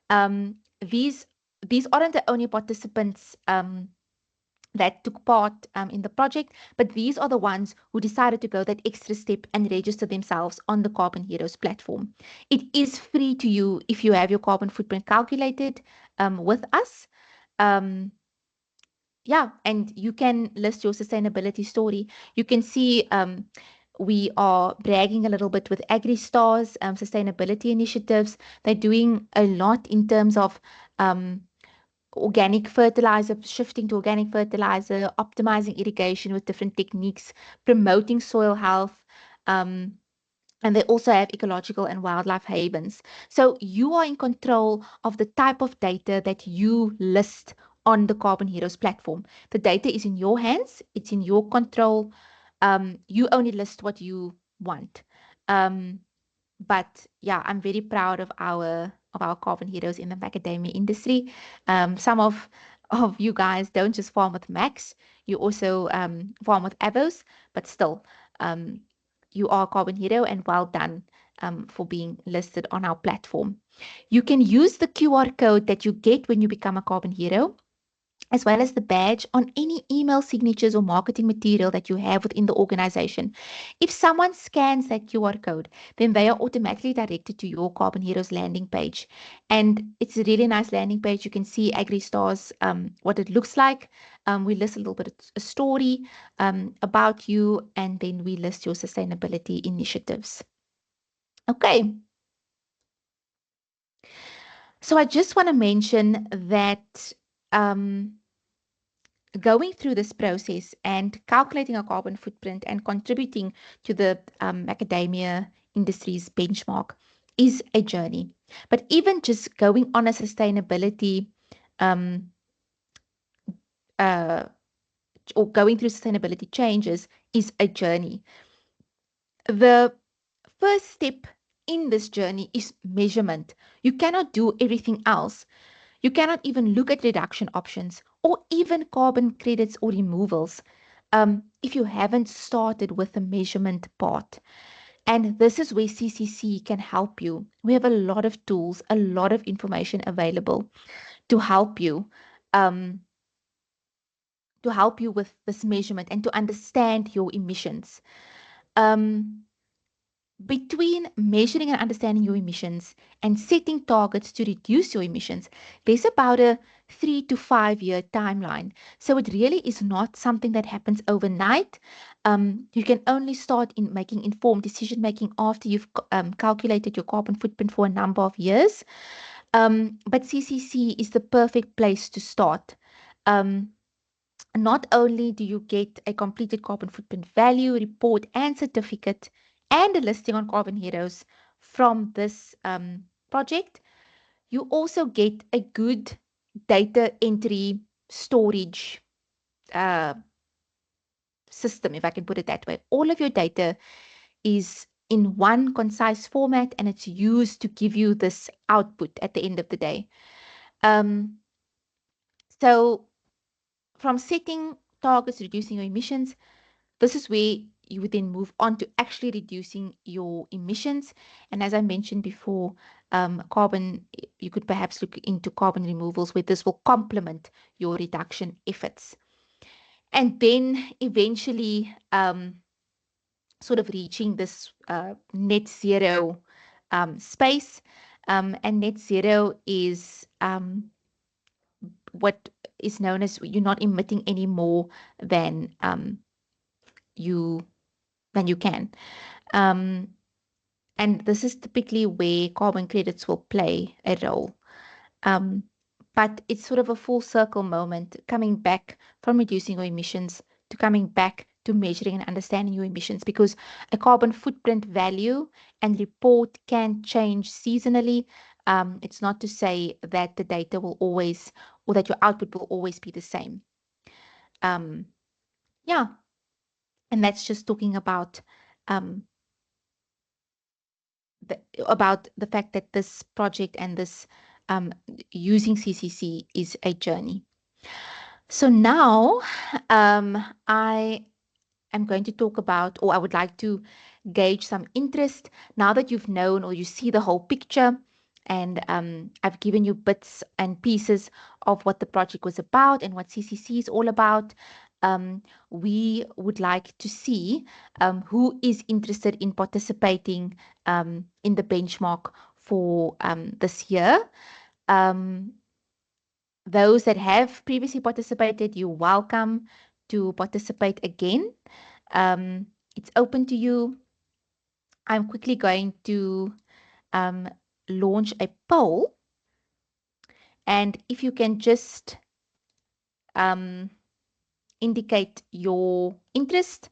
Um, these these aren't the only participants that took part in the project, but these are the ones who decided to go that extra step and register themselves on the Carbon Heroes platform. It is free to you if you have your carbon footprint calculated with us. Um, yeah, and you can list your sustainability story. You can see we are bragging a little bit with AgriStar's sustainability initiatives. They're doing a lot in terms of organic fertilizer, shifting to organic fertilizer, optimizing irrigation with different techniques, promoting soil health. And they also have ecological and wildlife havens. So you are in control of the type of data that you list on the Carbon Heroes platform. The data is in your hands, it's in your control. You only list what you want. Um, but yeah, I'm very proud of our carbon heroes in the macadamia industry. Some of you guys don't just farm with Max, you also farm with Avos, but still, um, you are a carbon hero and well done for being listed on our platform. You can use the QR code that you get when you become a carbon hero, as well as the badge on any email signatures or marketing material that you have within the organization. If someone scans that QR code, then they are automatically directed to your Carbon Heroes landing page. And it's a really nice landing page. You can see AgriStars, what it looks like. We list a little bit of a story about you, and then we list your sustainability initiatives. Okay. So I just want to mention that going through this process and calculating a carbon footprint and contributing to the macadamia industry's benchmark is a journey. But even just going on a sustainability um, uh, or going through sustainability changes is a journey. The first step in this journey is measurement. You cannot do everything else. You cannot even look at reduction options or even carbon credits or removals if you haven't started with the measurement part. And this is where CCC can help you. We have a lot of tools, a lot of information available to help you. Um, to help you with this measurement and to understand your emissions. Um, Between measuring and understanding your emissions and setting targets to reduce your emissions, there's about a 3 to 5 year timeline. So it really is not something that happens overnight. You can only start in making informed decision making after you've calculated your carbon footprint for a number of years. But CCC is the perfect place to start. Um, Not only do you get a completed carbon footprint value report and certificate and a listing on Carbon Heroes from this project, you also get a good data entry storage uh, system, if I can put it that way. All of your data is in one concise format, and it's used to give you this output at the end of the day. So from setting targets, reducing your emissions, this is where you would then move on to actually reducing your emissions. And as I mentioned before, carbon, you could perhaps look into carbon removals where this will complement your reduction efforts. And then eventually, sort of reaching this net zero space. And net zero is what is known as you're not emitting any more than you you can. Um, and this is typically where carbon credits will play a role. Um, but it's sort of a full circle moment, coming back from reducing your emissions to coming back to measuring and understanding your emissions, because a carbon footprint value and report can change seasonally. It's not to say that the data will always, or that your output will always be the same. Um, yeah, and that's just talking um, about the fact that this project and this um, using CCC is a journey. So now I am going to talk about, or I would like to gauge some interest now that you've known or you see the whole picture. And I've given you bits and pieces of what the project was about and what CCC is all about. We would like to see who is interested in participating in the benchmark for this year. Um, those that have previously participated, you're welcome to participate again. It's open to you. I'm quickly going to um, launch a poll. And if you can just um, indicate your interest,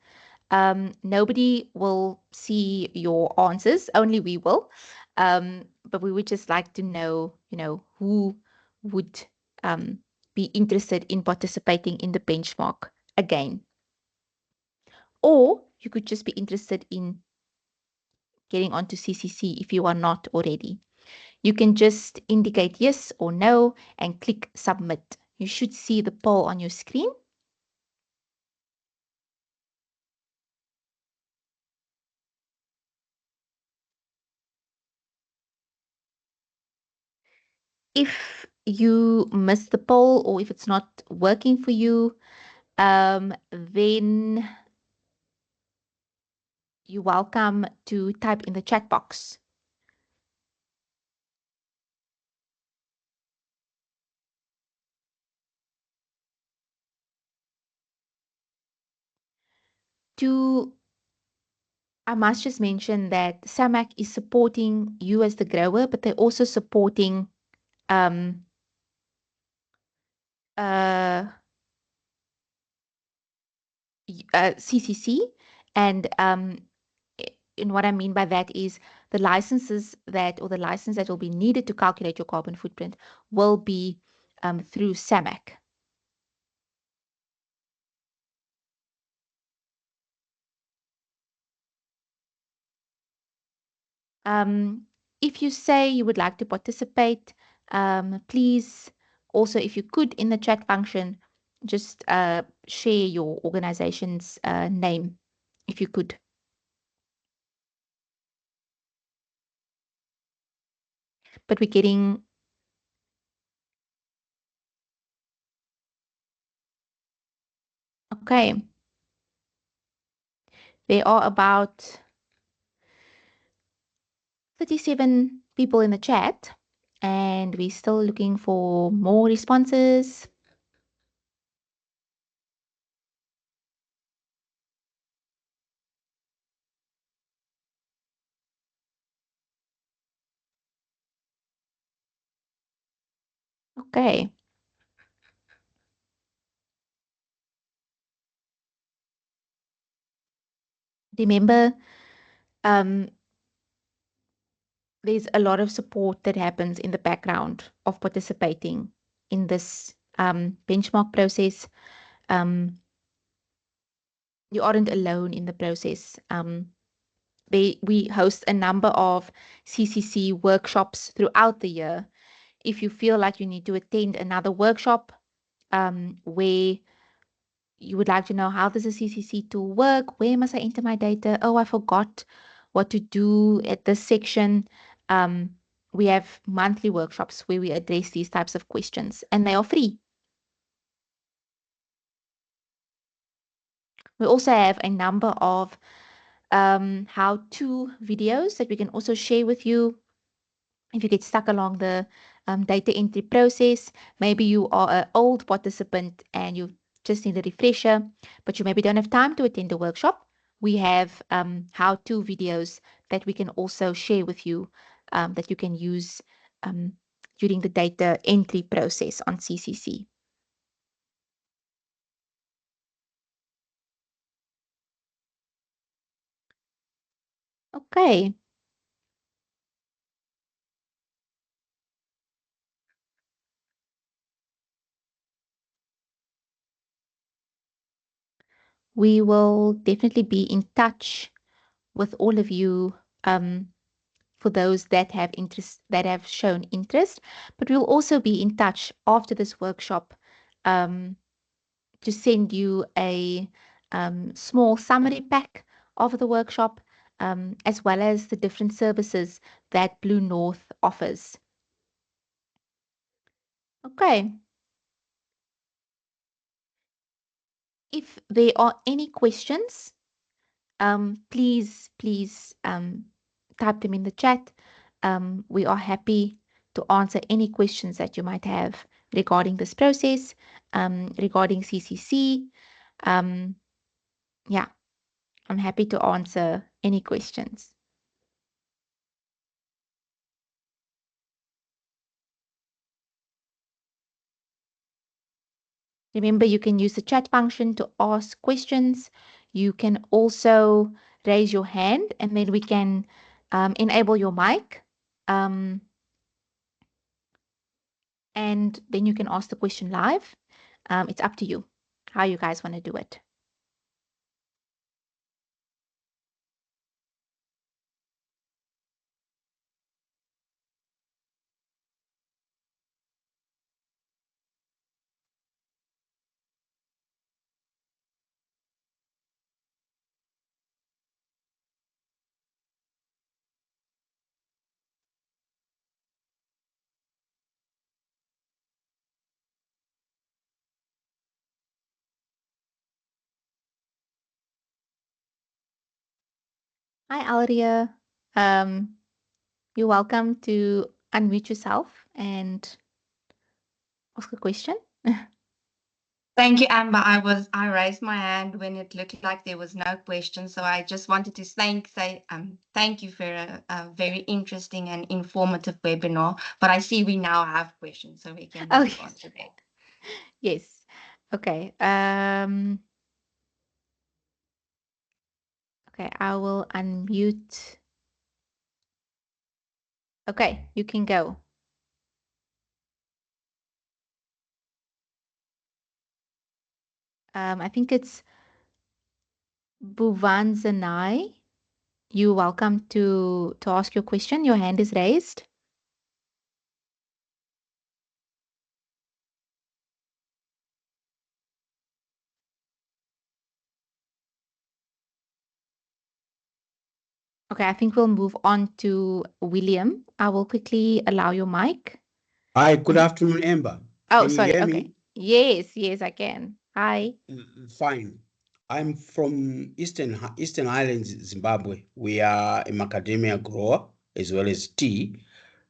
nobody will see your answers, only we will. But we would just like to know, who would be interested in participating in the benchmark again. Or you could just be interested in getting onto CCC if you are not already. You can just indicate yes or no and click submit. You should see the poll on your screen. If you miss the poll or if it's not working for you, then you're welcome to type in the chat box. I must just mention that SAMAC is supporting you as the grower, but they're also supporting um, uh, CCC. And and what I mean by that is the licenses that, or the license that will be needed to calculate your carbon footprint will be through SAMAC. If you say you would like to participate, please also, if you could, in the chat function, just share your organization's name, if you could. But we're getting, okay, there are about 37 people in the chat, and we're still looking for more responses. Okay. Remember, um, there's a lot of support that happens in the background of participating in this benchmark process. Um, you aren't alone in the process. we host a number of CCC workshops throughout the year. If you feel like you need to attend another workshop where you would like to know how does a CCC tool work, where must I enter my data? Oh, I forgot what to do at this section. Um, we have monthly workshops where we address these types of questions, and they are free. We also have a number of how-to videos that we can also share with you if you get stuck along the data entry process. Maybe you are an old participant and you just need a refresher, but you maybe don't have time to attend the workshop. We have how-to videos that we can also share with you that you can use um, during the data entry process on CCC. Okay, we will definitely be in touch with all of you for those that have interest, that have shown interest. But we'll also be in touch after this workshop um, to send you a small summary pack of the workshop, as well as the different services that Blue North offers. Okay. If there are any questions, please type them in the chat. We are happy to answer any questions that you might have regarding this process, regarding CCC. Um, yeah, I'm happy to answer any questions. Remember, you can use the chat function to ask questions. You can also raise your hand and then we can enable your mic. Um, and then you can ask the question live. It's up to you how you guys want to do it. Hi, Alria. Um, you're welcome to unmute yourself and ask a question. Thank you, Amber. I raised my hand when it looked like there was no question, so I just wanted to thank you for a very interesting and informative webinar. But I see we now have questions, so we can Oh, move on to that. yes. Okay. Okay, I will unmute. Okay, you can go. I think it's Buvanzanai. You're welcome to ask your question. Your hand is raised. Okay, I think we'll move on to William. I will quickly allow your mic. Hi, good afternoon, Amber. Oh, Can you sorry. hear Okay. me? Yes, I can. Hi. Fine. I'm from Eastern Highlands, Zimbabwe. We are a macadamia grower as well as tea.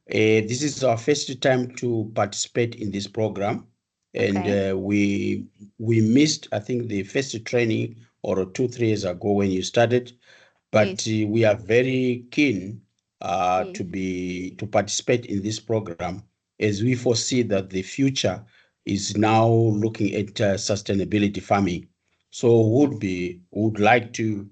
This is our first time to participate in this program, and Okay. we missed, I think, the first training or 2, 3 years ago when you started. But Yes. we are very keen Yes. to participate in this program as we foresee that the future is now looking at sustainability farming. So would like to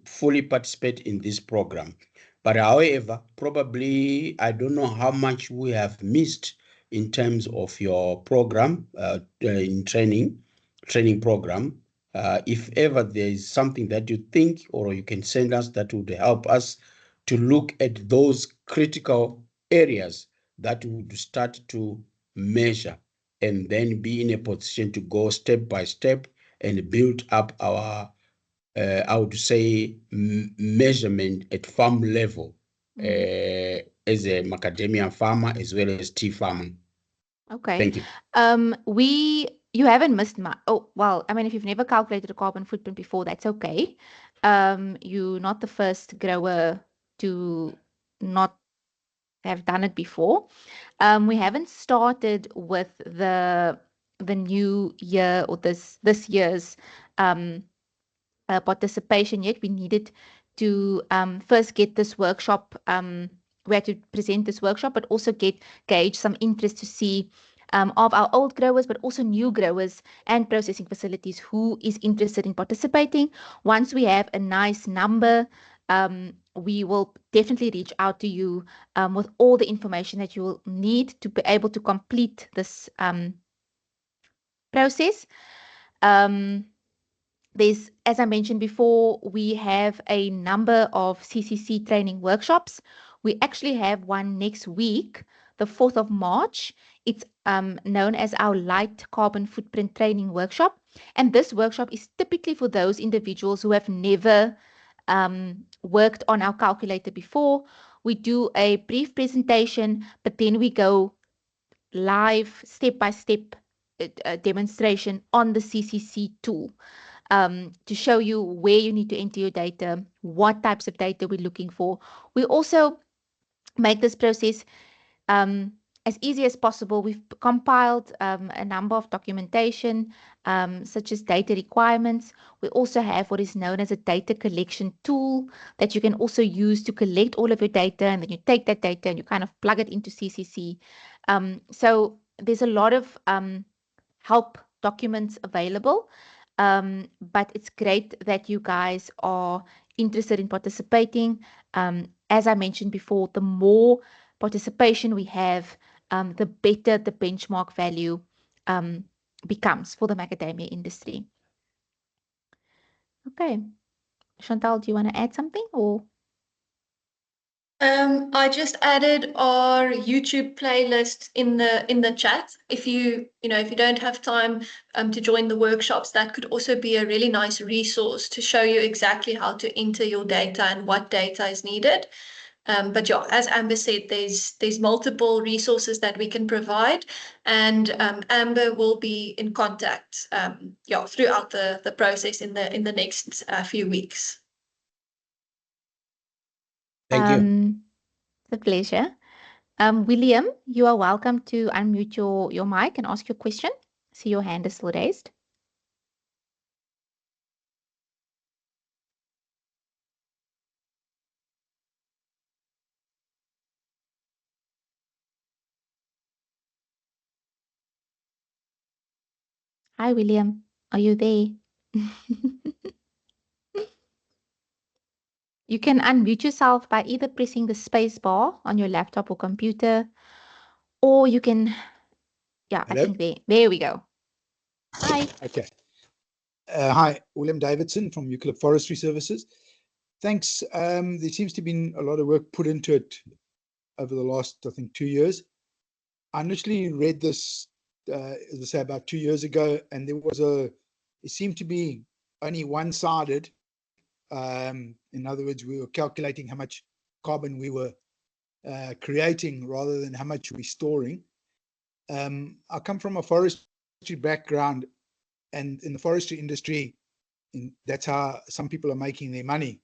fully participate in this program. But however, probably I don't know how much we have missed in terms of your program in training program. If ever there is something that you think or you can send us that would help us to look at those critical areas that would start to measure and then be in a position to go step by step and build up our, I would say, measurement at farm level as a macadamia farmer as well as tea farmer. Okay. Thank you. You haven't missed much. Oh, well, I mean, if you've never calculated a carbon footprint before, that's okay. You're not the first grower to not have done it before. We haven't started with the new year or this year's participation yet. We needed to first get this workshop. We had to present this workshop, but also gauge some interest to see of our old growers, but also new growers and processing facilities who is interested in participating. Once we have a nice number, we will definitely reach out to you with all the information that you will need to be able to complete this process. As I mentioned before, we have a number of CCC training workshops. We actually have one next week, the 4th of March. It's known as our light carbon footprint training workshop. And this workshop is typically for those individuals who have never worked on our calculator before. We do a brief presentation, but then we go live step-by-step demonstration on the CCC tool. To show you where you need to enter your data, what types of data we're looking for. We also make this process as easy as possible. We've compiled a number of documentation, such as data requirements. We also have what is known as a data collection tool that you can also use to collect all of your data, and then you take that data and you kind of plug it into CCC. So there's a lot of help documents available. But it's great that you guys are interested in participating. As I mentioned before, the more participation we have, the better the benchmark value becomes for the macadamia industry. Okay. Chantal, do you want to add something or? I just added our YouTube playlist in the chat. If you don't have time to join the workshops, that could also be a really nice resource to show you exactly how to enter your data and what data is needed. But yeah, as Amber said, there's multiple resources that we can provide, and Amber will be in contact throughout the process in the next few weeks. Thank you. It's a pleasure. William, you are welcome to unmute your mic and ask your question. See, your hand is still raised. Hi, William. Are you there? You can unmute yourself by either pressing the space bar on your laptop or computer, or you can, Hello? I think there we go. Hi. Okay. Hi, William Davidson from Eucalypt Forestry Services. Thanks. There seems to have been a lot of work put into it over the last, I think, 2 years. I initially read this, as I say, about 2 years ago, and it seemed to be only one-sided. In other words, we were calculating how much carbon we were creating rather than how much we're storing. I come from a forestry background, and in the forestry industry, that's how some people are making their money,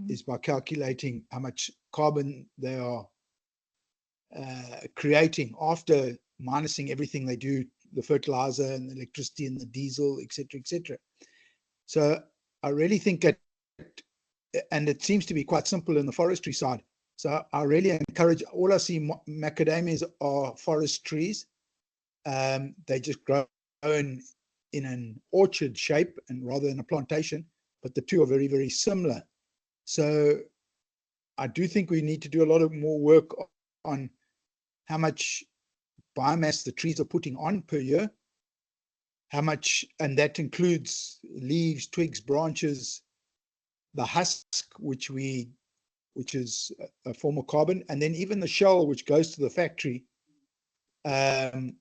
is by calculating how much carbon they are creating after minusing everything they do, the fertilizer and the electricity and the diesel, etc., etc. So I really think that, and it seems to be quite simple in the forestry side. So I really encourage, all I see macadamias are forest trees. They just grow in an orchard shape and rather than a plantation, but the two are very, very similar. So I do think we need to do a lot of more work on how much biomass the trees are putting on per year, how much, and that includes leaves, twigs, branches, the husk, which is a form of carbon, and then even the shell, which goes to the factory, and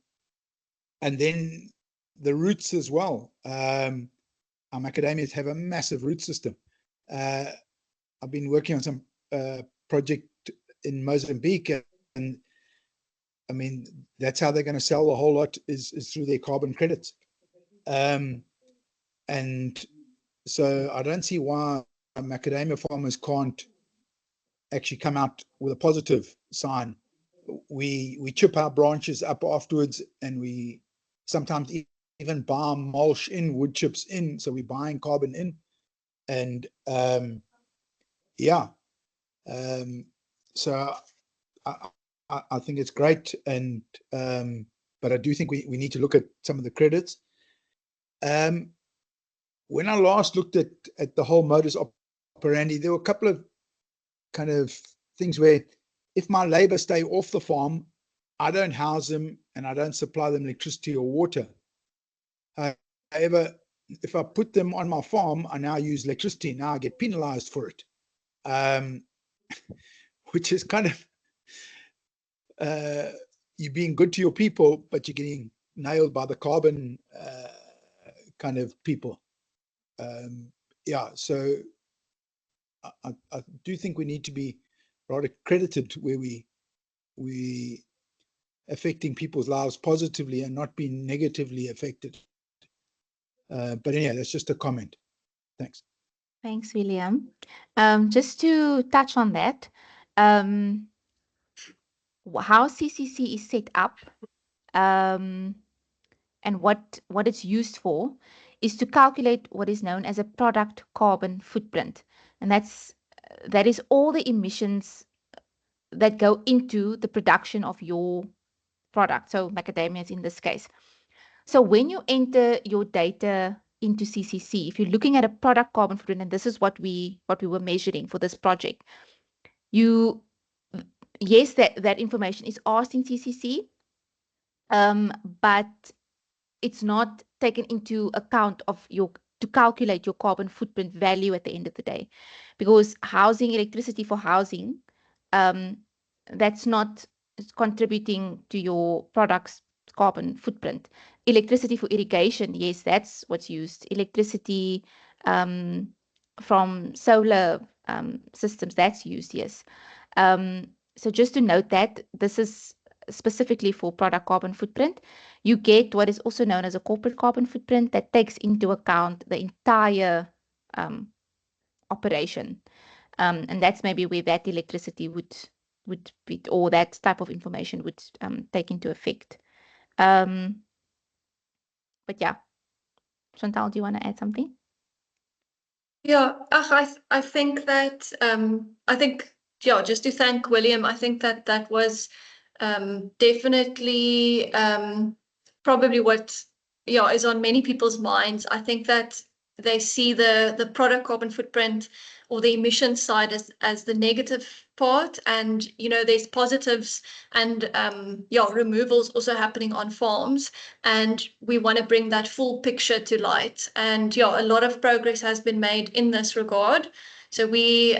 then the roots as well. Our macadamias have a massive root system. I've been working on some project in Mozambique, and I mean, that's how they're going to sell the whole lot, is through their carbon credits. And so I don't see why macadamia farmers can't actually come out with a positive sign. We chip our branches up afterwards, and we sometimes even buy mulch in, wood chips in, so we're buying carbon in. And yeah, so I think it's great, and but I do think we need to look at some of the credits. When I last looked at the whole modus operandi, there were a couple of kind of things where, if my labor stay off the farm, I don't house them and I don't supply them electricity or water. However, if I put them on my farm, I now use electricity. Now I get penalized for it, which is kind of you're being good to your people, but you're getting nailed by the carbon kind of people. Yeah, so I do think we need to be rather credited where we affecting people's lives positively and not being negatively affected. But anyhow, that's just a comment. Thanks. Thanks, William. Just to touch on that, how CCC is set up, and what it's used for is to calculate what is known as a product carbon footprint. And that is all the emissions that go into the production of your product. So macadamias in this case. So when you enter your data into CCC, if you're looking at a product carbon footprint, and this is what we were measuring for this project, yes, that information is asked in CCC, but it's not taken into account to calculate your carbon footprint value at the end of the day, because housing, electricity for housing, that's not contributing to your product's carbon footprint. Electricity for irrigation, yes, that's what's used. Electricity from solar systems, that's used, yes. So just to note that this is specifically for product carbon footprint. You get what is also known as a corporate carbon footprint that takes into account the entire operation. And that's maybe where that electricity would be, or that type of information would take into effect. But yeah, Chantal, do you want to add something? Yeah, I think that yeah, just to thank William, I think that was definitely probably what is on many people's minds. I think that they see the product carbon footprint or the emission side as the negative part, and there's positives and removals also happening on farms, and we want to bring that full picture to light. And a lot of progress has been made in this regard. So we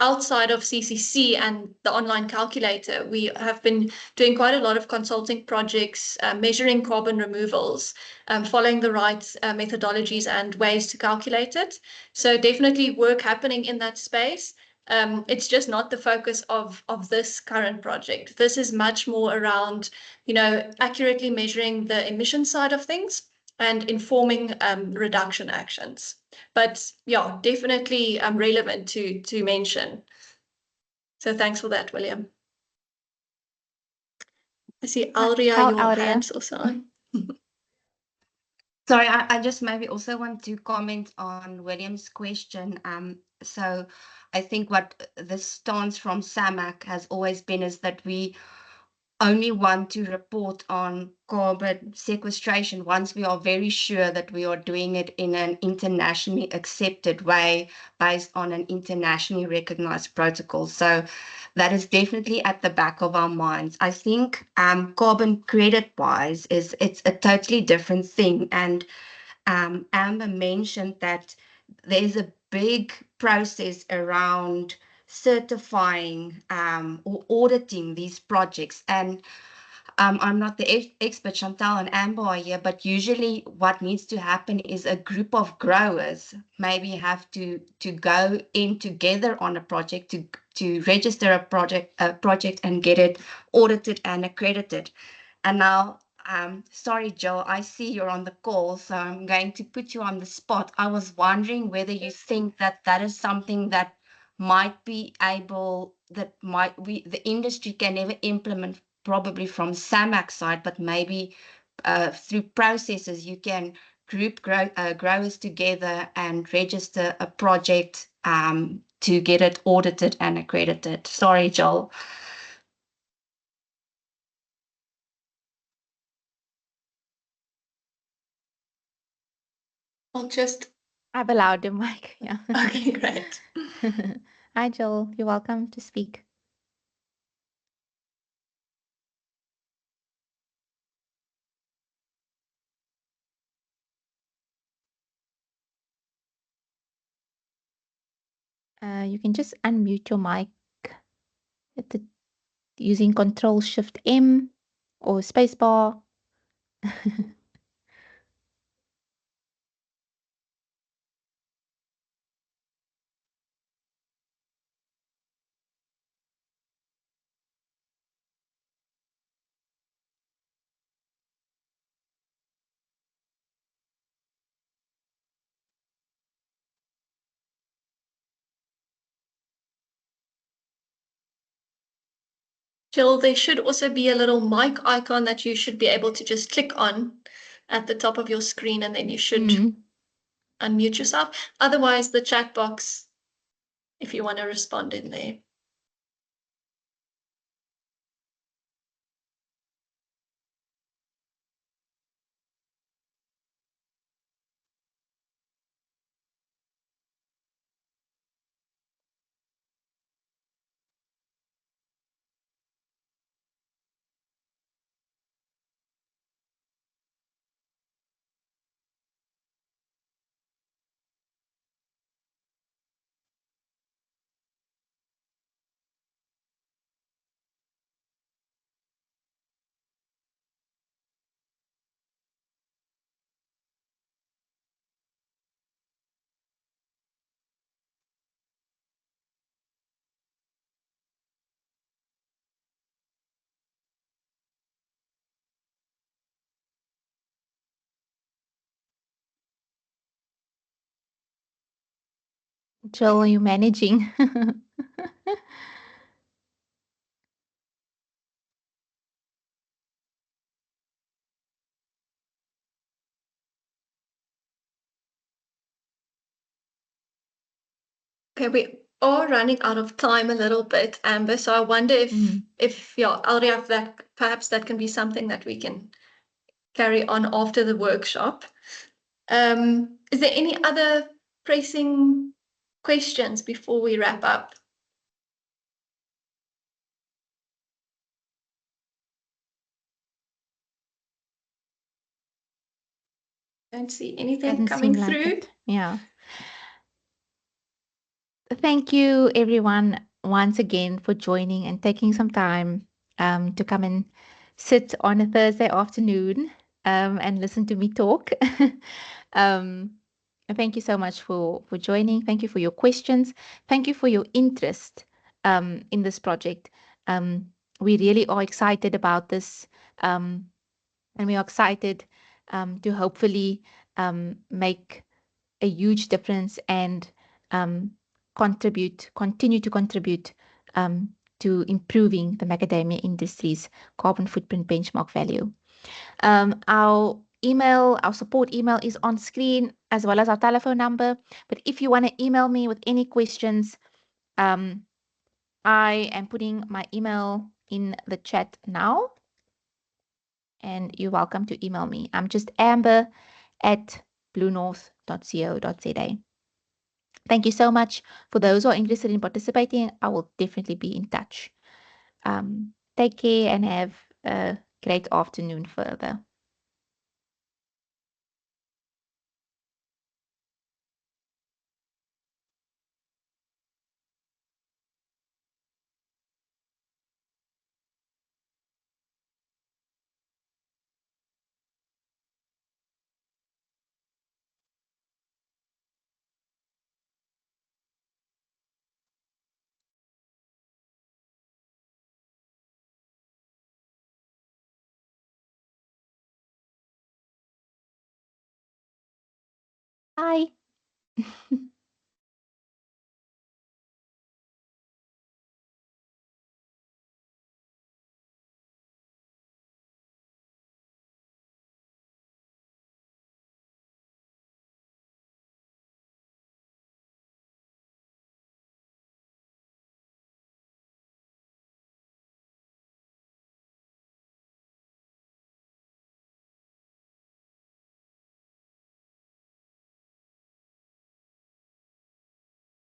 outside of CCC and the online calculator, we have been doing quite a lot of consulting projects, measuring carbon removals, following the right methodologies and ways to calculate it. So definitely work happening in that space. It's just not the focus of this current project. This is much more around, accurately measuring the emission side of things and informing reduction actions. But yeah, definitely relevant to mention. So thanks for that, William. I see Aurea, your hand's also on. Sorry, I just maybe also want to comment on William's question. So I think what the stance from SAMAC has always been is that we only want to report on carbon sequestration once we are very sure that we are doing it in an internationally accepted way based on an internationally recognized protocol. So that is definitely at the back of our minds. I think carbon credit wise it's a totally different thing. And Amber mentioned that there's a big process around certifying or auditing these projects. And I'm not the expert, Chantal and Amber are here, but usually what needs to happen is a group of growers maybe have to go in together on a project to register a project and get it audited and accredited. And now, sorry, Joe, I see you're on the call, so I'm going to put you on the spot. I was wondering whether you think that that is something that might be able, that might we the industry can never implement probably from SAMAC side, but maybe through processes you can group growers together and register a project to get it audited and accredited. Sorry, Joel. I've allowed him, Mike. Yeah. Okay, great. Hi, Joel. You're welcome to speak. You can just unmute your mic using Control Shift M or spacebar. Jill, there should also be a little mic icon that you should be able to just click on at the top of your screen, and then you should unmute yourself. Otherwise, the chat box, if you want to respond in there. Joel, you're managing. Okay, we are running out of time a little bit, Amber. So I wonder if Alria, that perhaps that can be something that we can carry on after the workshop. Is there any other pressing questions before we wrap up? Don't see anything coming through. Yeah. Thank you, everyone, once again for joining and taking some time to come and sit on a Thursday afternoon and listen to me talk. Thank you so much for joining. Thank you for your questions. Thank you for your interest in this project. We really are excited about this, and we are excited to hopefully make a huge difference and continue to contribute to improving the macadamia industry's carbon footprint benchmark value. Our support email is on screen, as well as our telephone number. But if you want to email me with any questions, I am putting my email in the chat now. And you're welcome to email me. I'm just amber@bluenorth.co.za. Thank you so much. For those who are interested in participating, I will definitely be in touch. Take care and have a great afternoon further. Bye.